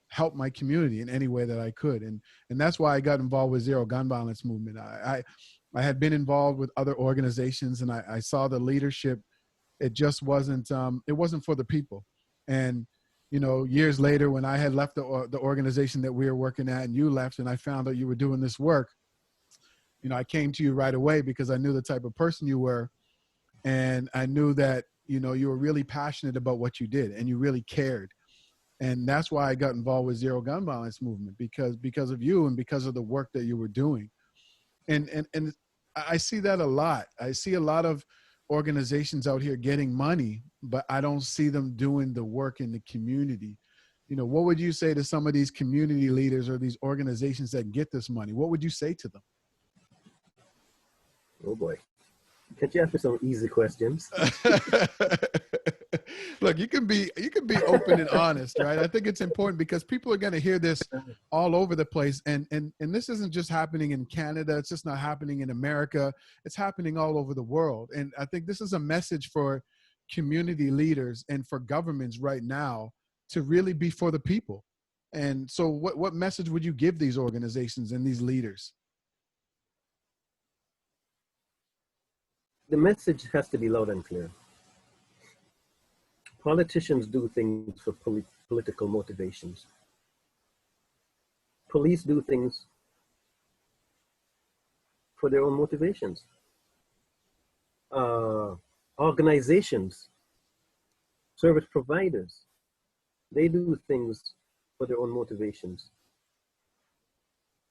help my community in any way that I could. And that's why I got involved with Zero Gun Violence Movement. I had been involved with other organizations, and I saw the leadership. It just wasn't, it wasn't for the people. And, years later, when I had left the organization that we were working at and you left, and I found out you were doing this work, I came to you right away because I knew the type of person you were. And I knew that, you were really passionate about what you did and you really cared. And that's why I got involved with Zero Gun Violence Movement, because of you and because of the work that you were doing. And I see that a lot. I see a lot of organizations out here getting money, but I don't see them doing the work in the community. What would you say to some of these community leaders or these organizations that get this money? What would you say to them? Oh boy. Can't you ask me some easy questions? Look, you can be open and honest, right? I think it's important because people are going to hear this all over the place. And this isn't just happening in Canada. It's just not happening in America. It's happening all over the world. And I think this is a message for community leaders and for governments right now to really be for the people. And so what message would you give these organizations and these leaders? The message has to be loud and clear. Politicians do things for political motivations. Police do things for their own motivations. Organizations, service providers, they do things for their own motivations.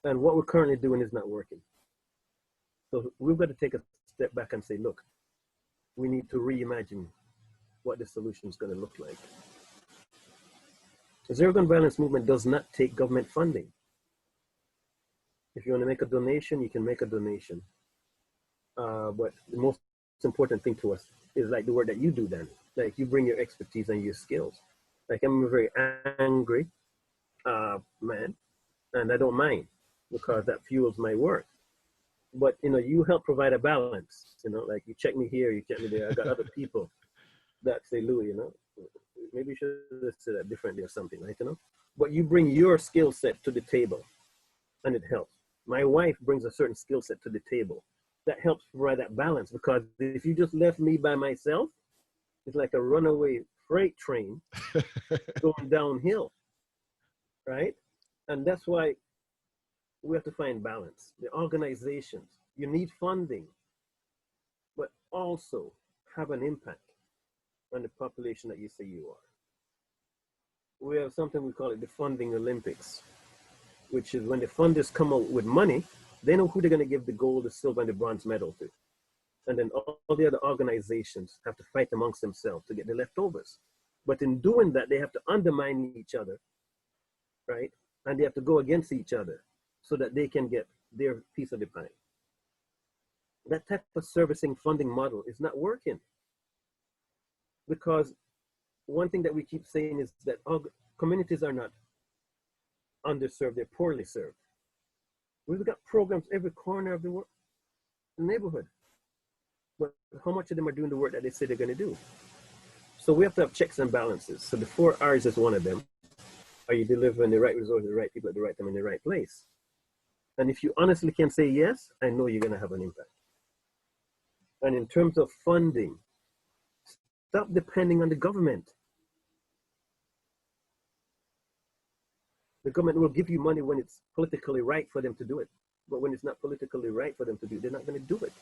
And what we're currently doing is not working. So we've got to take a step back and say, look, we need to reimagine what the solution is going to look like. The Zero Gun Violence Movement does not take government funding. If you want to make a donation, you can make a donation. But the most important thing to us is like the work that you do, Dan. Like you bring your expertise and your skills. Like I'm a very angry man, and I don't mind because that fuels my work. But you help provide a balance. Like you check me here, you check me there. I got other people that say, Louis, maybe you should say that differently or something, right? But you bring your skill set to the table, and it helps. My wife brings a certain skill set to the table that helps provide that balance. Because if you just left me by myself, it's like a runaway freight train going downhill, right? And that's why We have to find balance. The organizations, you need funding, but also have an impact on the population that you say you are. We have something we call it the funding Olympics, which is when the funders come out with money, they know who they're going to give the gold, the silver, and the bronze medal to. And then all the other organizations have to fight amongst themselves to get the leftovers. But in doing that, they have to undermine each other, right? And they have to go against each other so that they can get their piece of the pie. That type of servicing funding model is not working, because one thing that we keep saying is that communities are not underserved, they're poorly served. We've got programs every corner of the neighborhood, but how much of them are doing the work that they say they're going to do? So we have to have checks and balances. So the 4 R's is one of them. Are you delivering the right resources to the right people at the right time in the right place? And if you honestly can say yes, I know you're going to have an impact. And in terms of funding, stop depending on the government. The government will give you money when it's politically right for them to do it. But when it's not politically right for them to do it, they're not going to do it.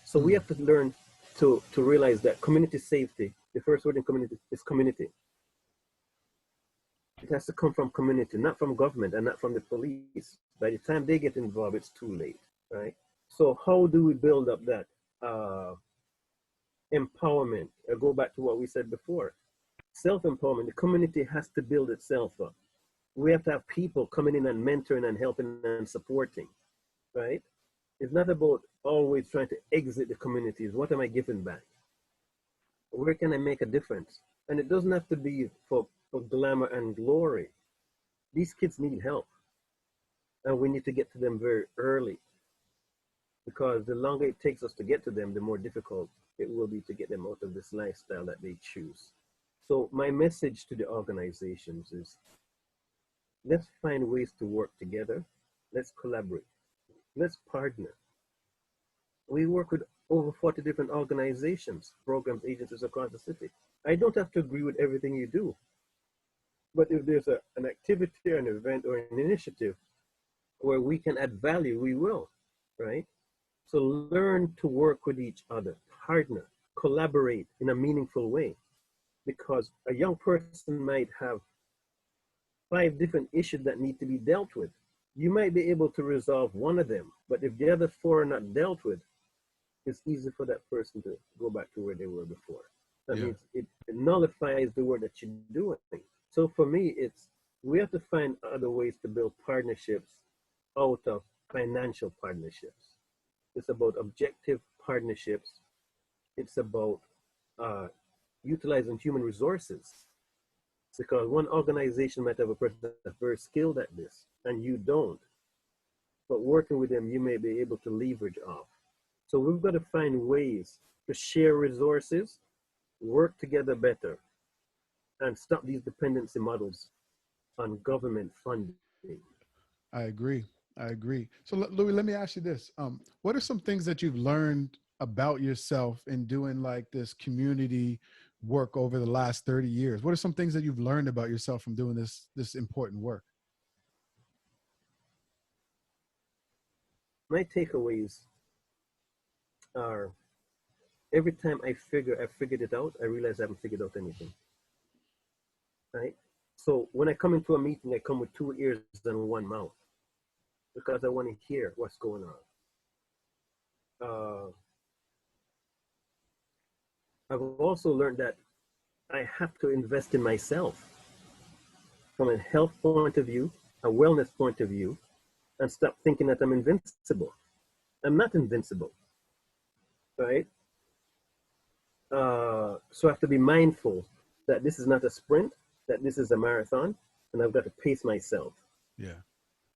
So we have to learn to realize that community safety, the first word in community is community. It has to come from community, not from government and not from the police. By the time they get involved, it's too late, right? So how do we build up that empowerment? I go back to what we said before. Self-empowerment, the community has to build itself up. We have to have people coming in and mentoring and helping and supporting, right? It's not about always trying to exit the communities. What am I giving back? Where can I make a difference? And it doesn't have to be for glamour and glory. These kids need help. And we need to get to them very early, because the longer it takes us to get to them, the more difficult it will be to get them out of this lifestyle that they choose. So my message to the organizations is, let's find ways to work together. Let's collaborate. Let's partner. We work with over 40 different organizations, programs, agencies across the city. I don't have to agree with everything you do. But if there's an activity or an event or an initiative where we can add value, we will, right? So learn to work with each other, partner, collaborate in a meaningful way. Because a young person might have 5 different issues that need to be dealt with. You might be able to resolve one of them, but if the other 4 are not dealt with, it's easy for that person to go back to where they were before. That means it nullifies the work that you're doing. So for me, we have to find other ways to build partnerships out of financial partnerships. It's about objective partnerships. It's about utilizing human resources. Because one organization might have a person that's very skilled at this, and you don't. But working with them, you may be able to leverage off. So we've got to find ways to share resources, work together better, and stop these dependency models on government funding. I agree. I agree. So Louis, let me ask you this. What are some things that you've learned about yourself in doing like this community work over the last 30 years? What are some things that you've learned about yourself from doing this important work? My takeaways are, every time I figured it out, I realize I haven't figured out anything, right? So when I come into a meeting, I come with 2 ears and 1 mouth, because I want to hear what's going on. I've also learned that I have to invest in myself from a health point of view, a wellness point of view, and stop thinking that I'm invincible. I'm not invincible, right? So I have to be mindful that this is not a sprint, that this is a marathon, and I've got to pace myself. Yeah.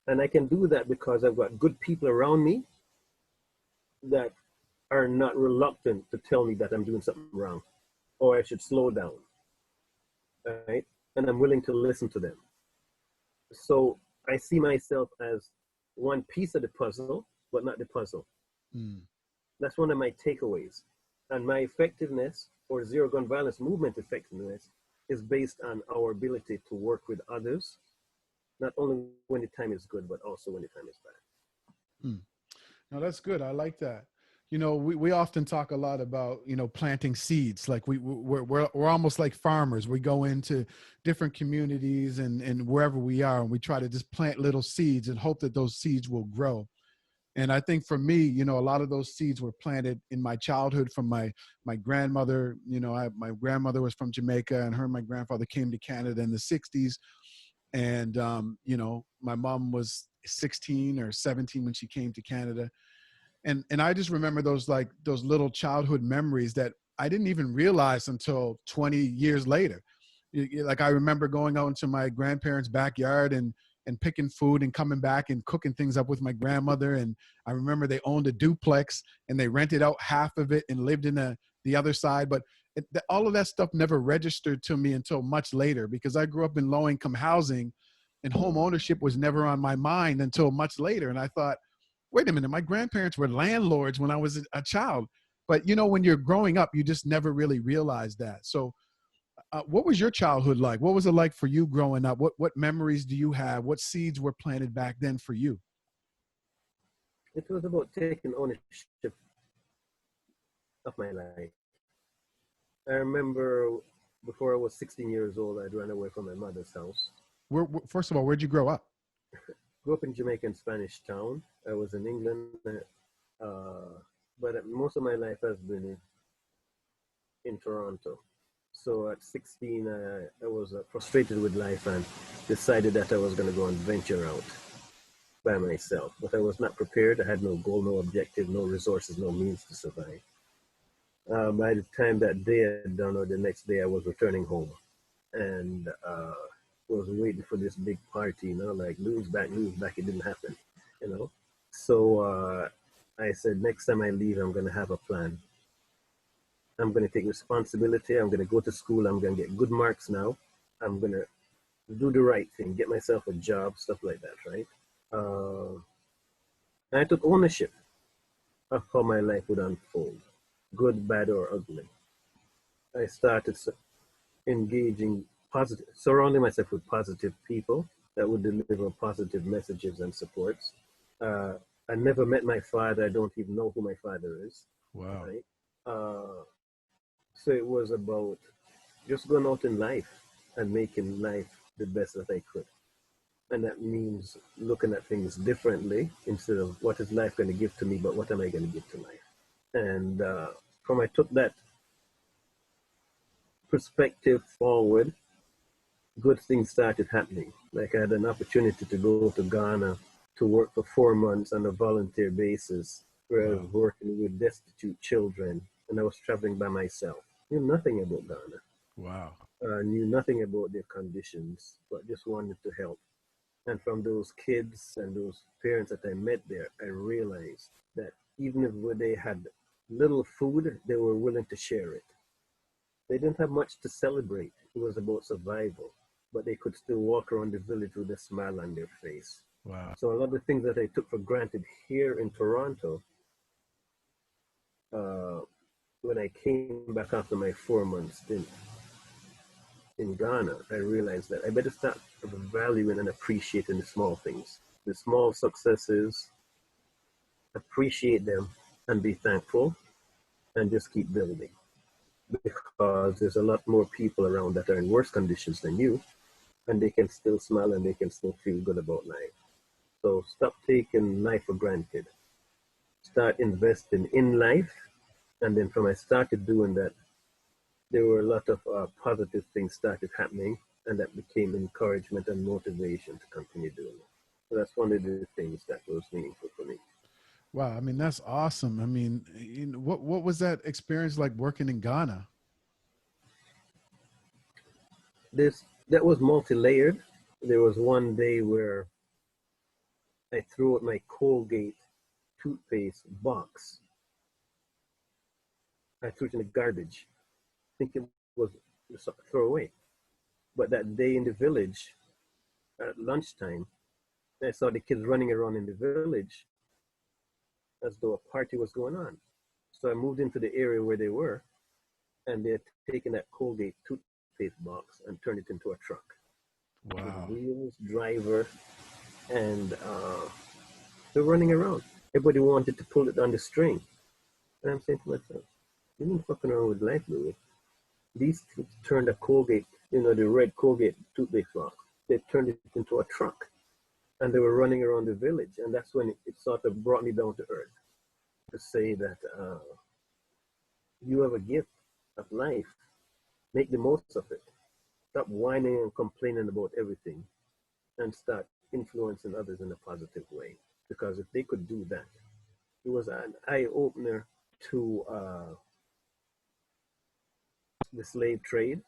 And I can do that because I've got good people around me that are not reluctant to tell me that I'm doing something wrong or I should slow down, right? And I'm willing to listen to them. So I see myself as one piece of the puzzle, but not the puzzle. That's one of my takeaways. And my effectiveness, or zero gun violence movement effectiveness, is based on our ability to work with others, not only when the time is good, but also when the time is bad. Mm. No, that's good. I like that. You know, we often talk a lot about, you know, planting seeds. Like we're almost like farmers. We go into different communities and wherever we are, and we try to just plant little seeds and hope that those seeds will grow. And I think for me, you know, a lot of those seeds were planted in my childhood from my grandmother. You know, my grandmother was from Jamaica, and her and my grandfather came to Canada in the '60s. And you know, my mom was 16 or 17 when she came to Canada, and I just remember those, like those little childhood memories that I didn't even realize until 20 years later. Like I remember going out into my grandparents' backyard and picking food and coming back and cooking things up with my grandmother. And I remember they owned a duplex and they rented out half of it and lived in the other side. But all of that stuff never registered to me until much later, because I grew up in low income housing and home ownership was never on my mind until much later. And I thought, wait a minute, my grandparents were landlords when I was a child. But you know, when you're growing up, you just never really realize that. So what was your childhood like? What was it like for you growing up? What memories do you have? What seeds were planted back then for you? It was about taking ownership of my life. I remember before I was 16 years old, I'd run away from my mother's house. First of all, where'd you grow up? Grew up in Jamaican Spanish Town. I was in England, but most of my life has been in Toronto. So at 16, I was frustrated with life and decided that I was going to go and venture out by myself. But I was not prepared. I had no goal, no objective, no resources, no means to survive. By the time that day had done, or the next day, I was returning home and was waiting for this big party, you know, like lose back. It didn't happen, you know. So I said, next time I leave, I'm going to have a plan. I'm going to take responsibility. I'm going to go to school. I'm going to get good marks now. I'm going to do the right thing, get myself a job, stuff like that, right? I took ownership of how my life would unfold, good, bad, or ugly. I started engaging positive, surrounding myself with positive people that would deliver positive messages and supports. Uh, I never met my father. I don't even know who my father is. Wow. Right? So it was about just going out in life and making life the best that I could. And that means looking at things differently instead of what is life going to give to me, but what am I going to give to life? And from I took that perspective forward, good things started happening. Like I had an opportunity to go to Ghana to work for 4 months on a volunteer basis, where I was working with destitute children, and I was traveling by myself. Knew nothing about Ghana. Wow. Knew nothing about their conditions, but just wanted to help. And from those kids and those parents that I met there, I realized that even if they had little food, they were willing to share it. They didn't have much to celebrate. It was about survival, but they could still walk around the village with a smile on their face. Wow. So a lot of the things that I took for granted here in Toronto, when I came back after my 4 months stint in Ghana, I realized that I better start valuing and appreciating the small things, the small successes, appreciate them and be thankful and just keep building. Because there's a lot more people around that are in worse conditions than you, and they can still smile and they can still feel good about life. So stop taking life for granted. Start investing in life. And then from I started doing that, there were a lot of positive things started happening, and that became encouragement and motivation to continue doing it. So that's one of the things that was meaningful for me. Wow. I mean, that's awesome. I mean, you know, what was that experience like working in Ghana? This that was multi-layered. There was one day where I threw out my Colgate toothpaste box. I threw it in the garbage, thinking it was a throwaway. But that day in the village, at lunchtime, I saw the kids running around in the village as though a party was going on. So I moved into the area where they were, and they had taken that Colgate toothpaste box and turned it into a truck with Wow. wheels, driver, and They're running around. Everybody wanted to pull it on the string. And I'm saying to myself, you ain't fucking around with life, Louis. These kids turned a Colgate, the red Colgate toothpaste box. They turned it into a truck. And they were running around the village. And that's when it sort of brought me down to earth to say that you have a gift of life. Make the most of it. Stop whining and complaining about everything and start influencing others in a positive way. Because if they could do that, it was an eye-opener to the slave trade,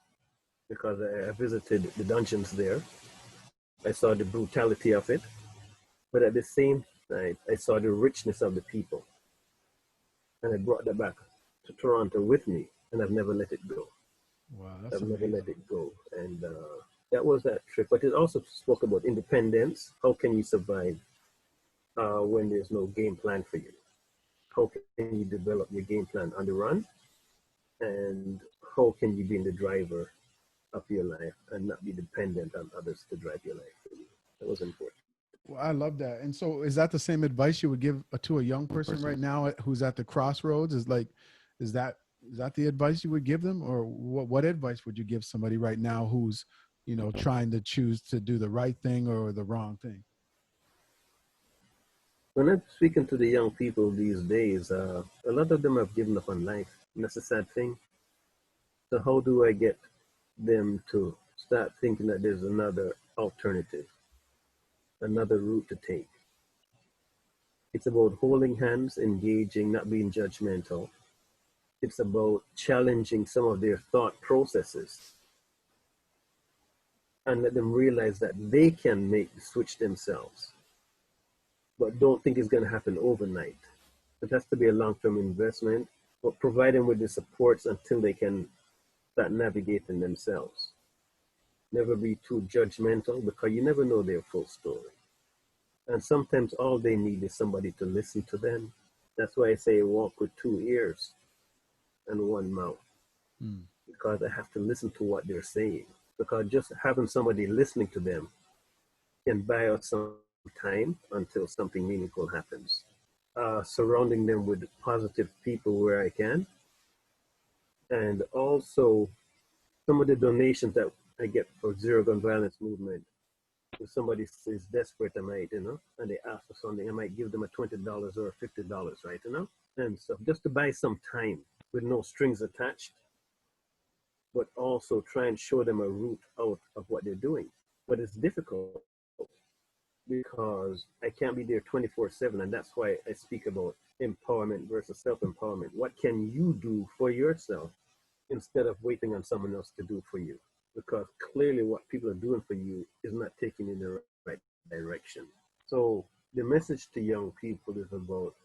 because I visited the dungeons there. I saw the brutality of it, but at the same time, I saw the richness of the people. And I brought that back to Toronto with me, and I've never let it go. Wow, that's I've amazing. never let it go. And that was that trip. But it also spoke about independence. How can you survive when there's no game plan for you? How can you develop your game plan on the run? And how can you be in the driver of your life and not be dependent on others to drive your life for you? That was important. Well, I love that. And so, is that the same advice you would give to a young person right now who's at the crossroads? Is that the advice you would give them, or what advice would you give somebody right now who's, trying to choose to do the right thing or the wrong thing? When I'm speaking to the young people these days, a lot of them have given up on life. And that's a sad thing. So how do I get them to start thinking that there's another alternative, another route to take? It's about holding hands, engaging, not being judgmental. It's about challenging some of their thought processes and let them realize that they can make the switch themselves, but don't think it's going to happen overnight. It has to be a long-term investment, but provide them with the supports until they can start navigating themselves. Never be too judgmental, because you never know their full story. And sometimes all they need is somebody to listen to them. That's why I say walk with 2 ears and 1 mouth, because I have to listen to what they're saying. Because just having somebody listening to them can buy us some time until something meaningful happens. Surrounding them with positive people where I can. And also some of the donations that I get for Zero Gun Violence Movement. If somebody is desperate, I might, and they ask for something, I might give them a $20 or $50, right, And so just to buy some time with no strings attached, but also try and show them a route out of what they're doing. But it's difficult because I can't be there 24/7, and that's why I speak about empowerment versus self-empowerment. What can you do for yourself instead of waiting on someone else to do for you? Because clearly what people are doing for you is not taking in the right direction. So the message to young people is about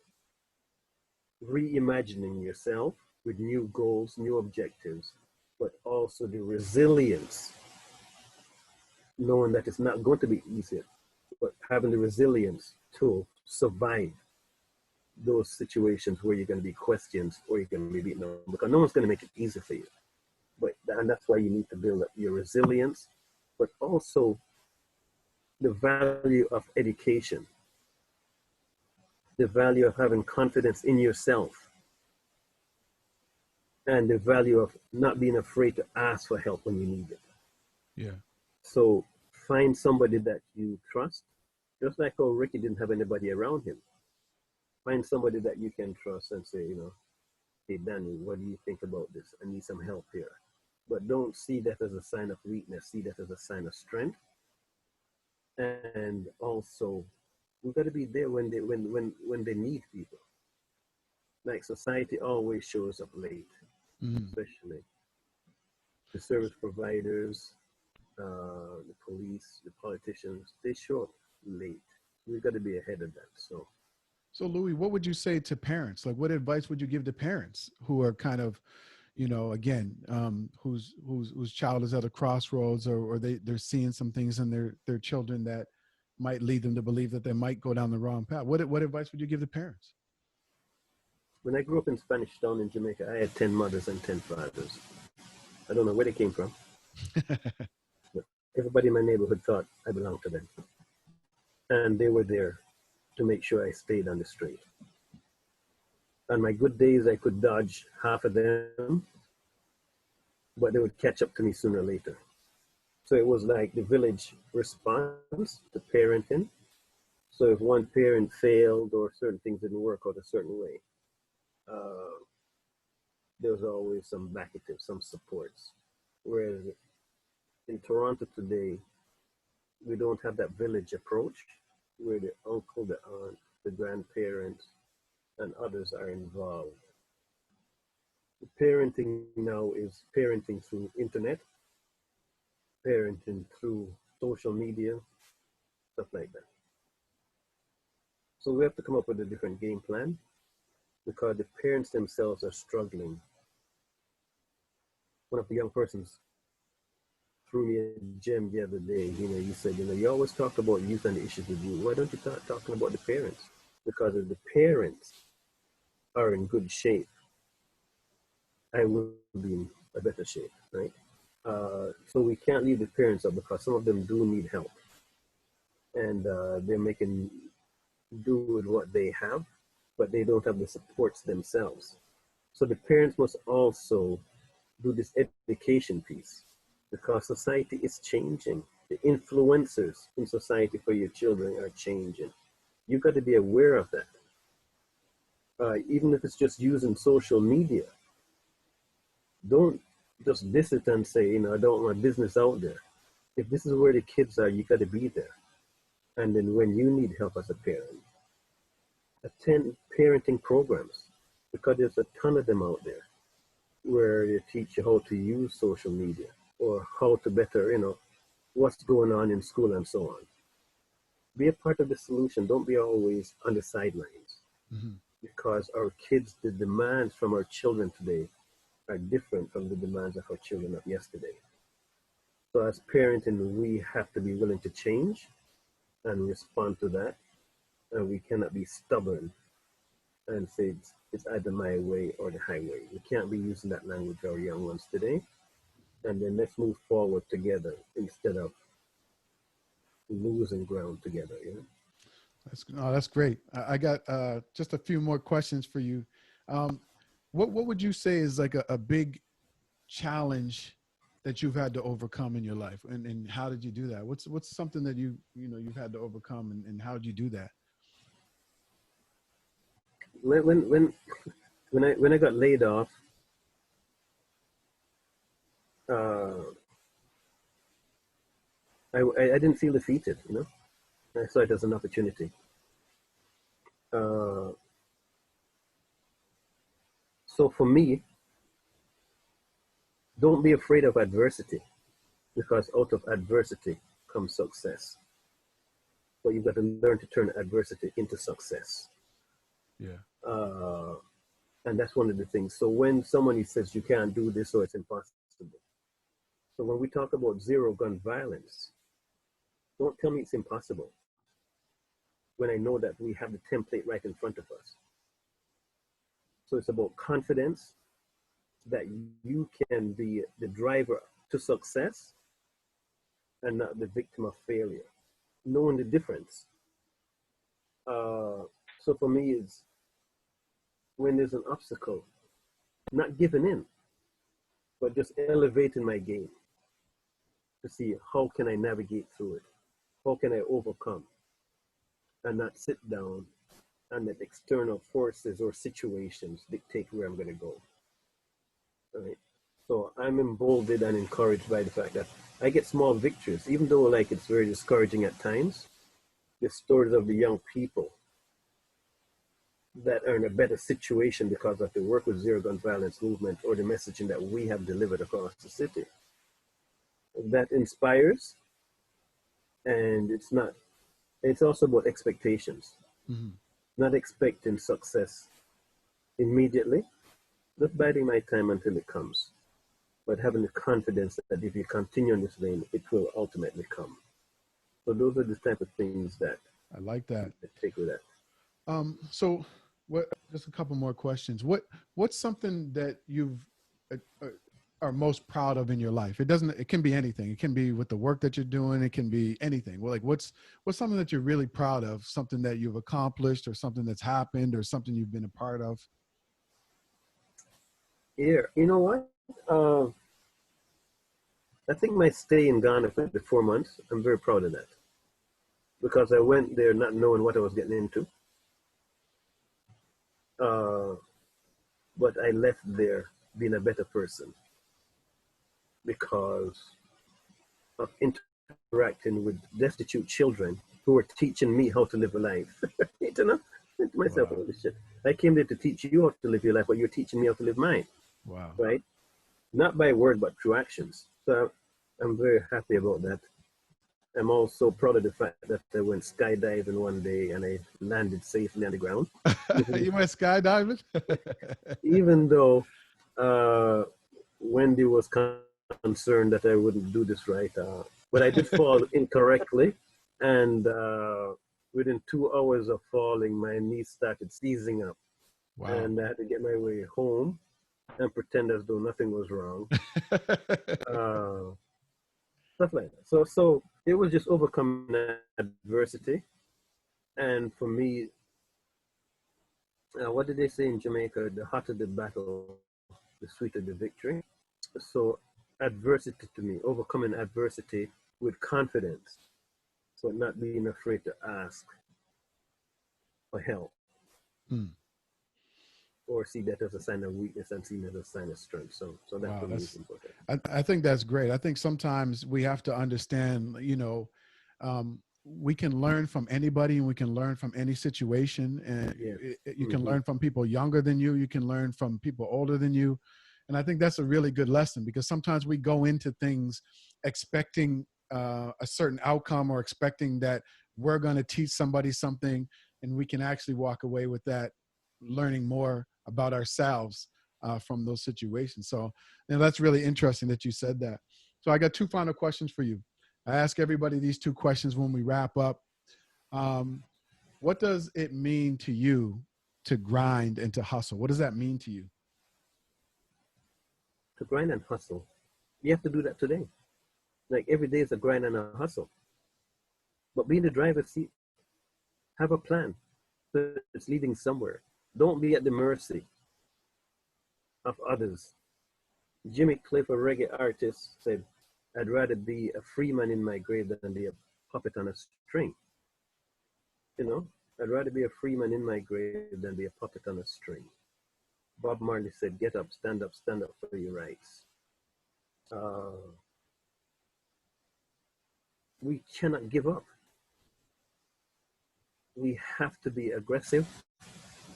reimagining yourself with new goals, new objectives, but also the resilience, knowing that it's not going to be easy, but having the resilience to survive those situations where you're going to be questioned or you're going to be beaten up, because no one's going to make it easy for you. And that's why you need to build up your resilience, but also the value of education, the value of having confidence in yourself, and the value of not being afraid to ask for help when you need it. Yeah. So find somebody that you trust, just like how Ricky didn't have anybody around him. Find somebody that you can trust and say, hey, Danny, what do you think about this? I need some help here. But don't see that as a sign of weakness. See that as a sign of strength. And also, we've got to be there when they need people. Like society always shows up late, especially the service providers, the police, the politicians. They show up late. We've got to be ahead of that. So Louis, what would you say to parents? Like, what advice would you give to parents who are kind of, again, whose child is at a crossroads, or they're seeing some things in their children that might lead them to believe that they might go down the wrong path? What advice would you give to parents? When I grew up in Spanish Town in Jamaica, I had 10 mothers and 10 fathers. I don't know where they came from, but everybody in my neighborhood thought I belonged to them. And they were there to make sure I stayed on the straight. On my good days, I could dodge half of them, but they would catch up to me sooner or later. So it was like the village response to parenting. So if one parent failed or certain things didn't work out a certain way, uh, there was always some backative, some supports. Whereas in Toronto today, we don't have that village approach where the uncle, the aunt, the grandparents, and others are involved. The parenting now is parenting through internet, parenting through social media, stuff like that. So we have to come up with a different game plan because the parents themselves are struggling. One of the young persons threw me a gem the other day. You said, you always talk about youth and the issues with youth. Why don't you start talking about the parents? Because if the parents are in good shape, I will be in a better shape, right? So we can't leave the parents up because some of them do need help. And they're making do with what they have, but they don't have the supports themselves. So the parents must also do this education piece because society is changing. The influencers in society for your children are changing. You've got to be aware of that. Even if it's just using social media, don't just visit and say, I don't want business out there. If this is where the kids are, you got to be there. And then when you need help as a parent, attend parenting programs because there's a ton of them out there where they teach you how to use social media or how to better, what's going on in school and so on. Be a part of the solution. Don't be always on the sidelines because our kids, the demands from our children today are different from the demands of our children of yesterday. So as parenting, we have to be willing to change and respond to that. And we cannot be stubborn and say it's either my way or the highway. We can't be using that language to our young ones today. And then let's move forward together instead of losing ground together. That's great. I got just a few more questions for you. What would you say is like a big challenge that you've had to overcome in your life, and how did you do that? What's something that you've had to overcome, and how did you do that? When I got laid off, I didn't feel defeated. I saw it as an opportunity. So for me, don't be afraid of adversity because out of adversity comes success. But you've got to learn to turn adversity into success. Yeah. And that's one of the things. So when somebody says you can't do this or it's impossible. So when we talk about zero gun violence, don't tell me it's impossible when I know that we have the template right in front of us. So it's about confidence that you can be the driver to success and not the victim of failure. Knowing the difference. So for me, it's when there's an obstacle, not giving in, but just elevating my game to see how can I navigate through it? How can I overcome? And not sit down and let external forces or situations dictate where I'm going to go. All right. So I'm emboldened and encouraged by the fact that I get small victories, even though like it's very discouraging at times. The stories of the young people that are in a better situation because of the work with zero gun violence movement or the messaging that we have delivered across the city. That inspires, and it's also about expectations. Not expecting success immediately, not biding my time until it comes, but having the confidence that if you continue on this lane, it will ultimately come. So those are the type of things that I like that. I take with that. So just a couple more questions. What's something that you've are most proud of in your life? It can be anything. It can be with the work that you're doing. It can be anything. Well, like what's something that you're really proud of, something that you've accomplished or something that's happened or something you've been a part of? Yeah, you know what? I think my stay in Ghana for the 4 months, I'm very proud of that because I went there not knowing what I was getting into. Uh, but I left there being a better person because of interacting with destitute children who were teaching me how to live a life. You know, think to myself, Wow. holy shit. I came there to teach you how to live your life, but you're teaching me how to live mine, Wow. right? Not by word, but through actions. So I'm very happy about that. I'm also proud of the fact that I went skydiving one day and I landed safely on the ground. You went skydiving? Even though Wendy was concerned that I wouldn't do this right, but I did fall incorrectly, and within 2 hours of falling, my knees started seizing up, Wow. and I had to get my way home and pretend as though nothing was wrong. Uh, Stuff like that. So it was just overcoming adversity, and for me, what did they say in Jamaica? The hotter the battle, the sweeter the victory. So adversity to me, overcoming adversity with confidence, so not being afraid to ask for help Hmm. or see that as a sign of weakness and seen as a sign of strength. So that Wow, for me is important. I think that's great. I think sometimes we have to understand, we can learn from anybody and we can learn from any situation. And Yes. you can Mm-hmm. learn from people younger than you can learn from people older than you. And I think that's a really good lesson because sometimes we go into things expecting a certain outcome or expecting that we're going to teach somebody something, and we can actually walk away with that learning more about ourselves from those situations. So that's really interesting that you said that. So I got two final questions for you. I ask everybody these two questions when we wrap up. Um, what does it mean to you to grind and to hustle? What does that mean to you? To grind and hustle, you have to do that today. Like every day is a grind and a hustle. But be in the driver's seat. Have a plan. So it's leading somewhere. Don't be at the mercy of others. Jimmy Cliff, a reggae artist, said, I'd rather be a free man in my grave than be a puppet on a string. You know, I'd rather be a free man in my grave than be a puppet on a string. Bob Marley said, get up, stand up for your rights. Uh, we cannot give up. We have to be aggressive.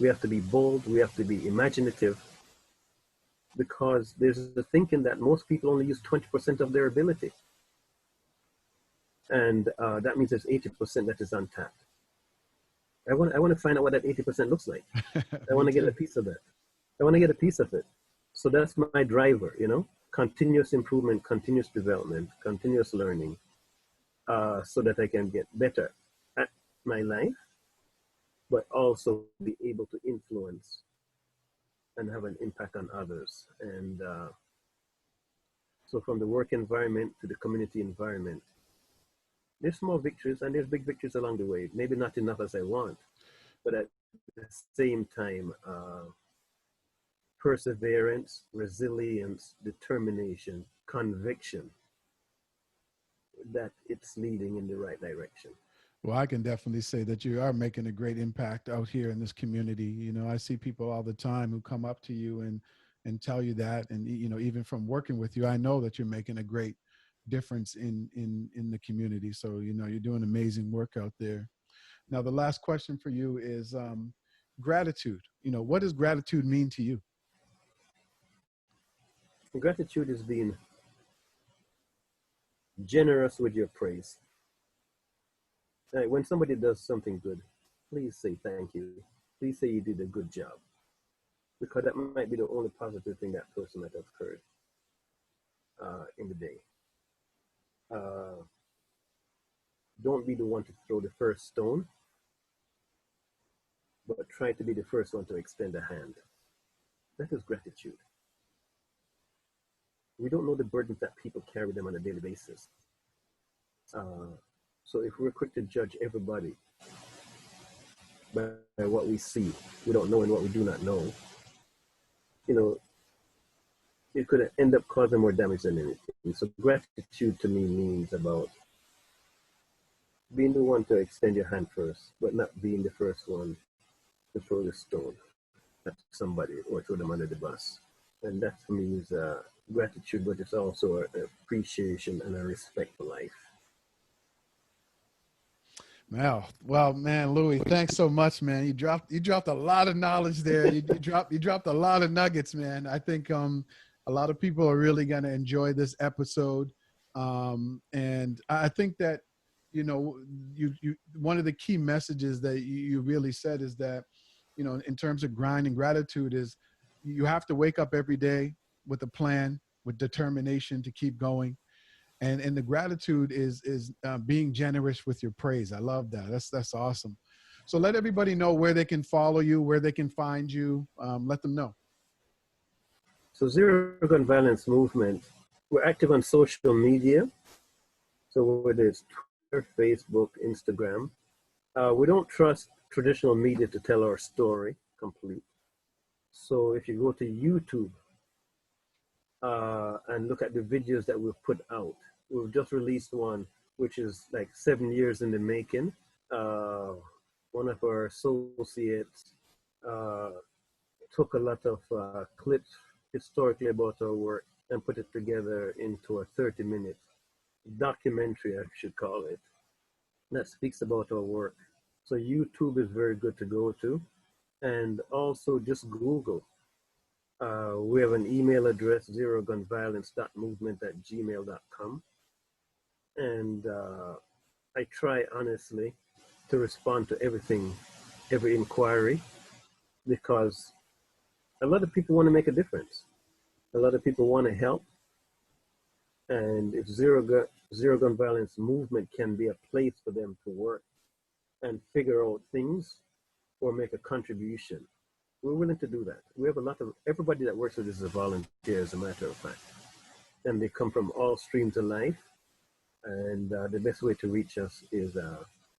We have to be bold. We have to be imaginative because there's the thinking that most people only use 20% of their ability. And that means there's 80% that is untapped. I want to find out what that 80% looks like. I want Me to get a too. piece of that. I want to get a piece of it. So that's my driver, you know, continuous improvement, continuous development, continuous learning, so that I can get better at my life, but also be able to influence and have an impact on others. And so from the work environment to the community environment, there's small victories and there's big victories along the way. Maybe not enough as I want, but at the same time, perseverance, resilience, determination, conviction that it's leading in the right direction. Well, I can definitely say that you are making a great impact out here in this community. I see people all the time who come up to you and tell you that, and even from working with you, I know that you're making a great difference in the community. So you're doing amazing work out there. Now, the last question for you is gratitude. What does gratitude mean to you? Gratitude is being generous with your praise. Like when somebody does something good, please say thank you. Please say you did a good job, because that might be the only positive thing that person might have heard in the day. Uh, don't be the one to throw the first stone, but try to be the first one to extend a hand. That is gratitude. we don't know the burdens that people carry them on a daily basis. So if we're quick to judge everybody by what we see, we don't know and what we do not know, you know, it could end up causing more damage than anything. So gratitude to me means about being the one to extend your hand first, but not being the first one to throw the stone at somebody or throw them under the bus. And that for me is gratitude, but it's also an appreciation and a respect for life. Wow. Well, man, Louis, thanks so much, man. You dropped a lot of knowledge there. You dropped a lot of nuggets, man. I think a lot of people are really going to enjoy this episode. And I think that, you know, you one of the key messages that you really said is that, you know, in terms of grind and gratitude is you have to wake up every day with a plan, with determination to keep going. And the gratitude is being generous with your praise. I love that. That's awesome. So let everybody know where they can follow you, where they can find you. Let them know. So Zero Gun Violence Movement, we're active on social media. So whether it's Twitter, Facebook, Instagram, we don't trust traditional media to tell our story complete. So if you go to YouTube and look at the videos that we've put out, we've just released one, which is like 7 years in the making. One of our associates took a lot of clips historically about our work and put it together into a 30-minute documentary, I should call it, that speaks about our work. So YouTube is very good to go to. And also just Google. We have an email address, zerogunviolence.movement@gmail.com. And I try honestly to respond to everything, every inquiry, because a lot of people want to make a difference. A lot of people want to help. And if Zero Gun Violence Movement can be a place for them to work and figure out things or make a contribution, we're willing to do that. We have a lot of, everybody that works with us is a volunteer, as a matter of fact. And they come from all streams of life. And the best way to reach us is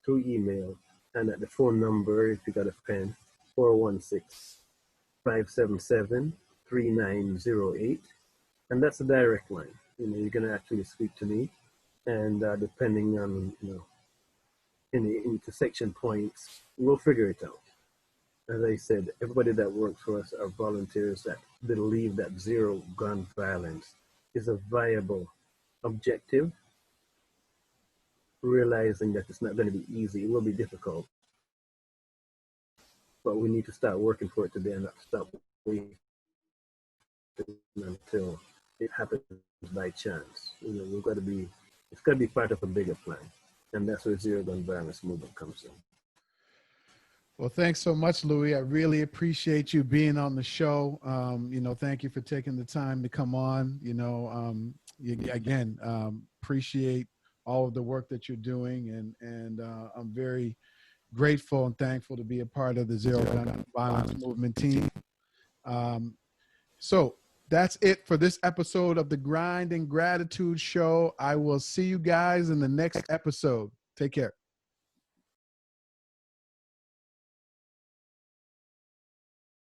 through email and at the phone number, if you got a pen, 416-577-3908. And that's a direct line. You know, you're going to actually speak to me. And depending on, you know, any intersection points, we'll figure it out. As I said, everybody that works for us are volunteers that believe that zero gun violence is a viable objective, realizing that it's not going to be easy. It will be difficult, but we need to start working for it today and not stop waiting until it happens by chance. You know, it's got to be part of a bigger plan. And that's where Zero Gun Violence Movement comes in. Well, thanks so much, Louis. I really appreciate you being on the show. You know, thank you for taking the time to come on. You know, appreciate all of the work that you're doing. And I'm very grateful and thankful to be a part of the Zero Gun Violence Movement team. So that's it for this episode of the Grind and Gratitude Show. I will see you guys in the next episode. Take care.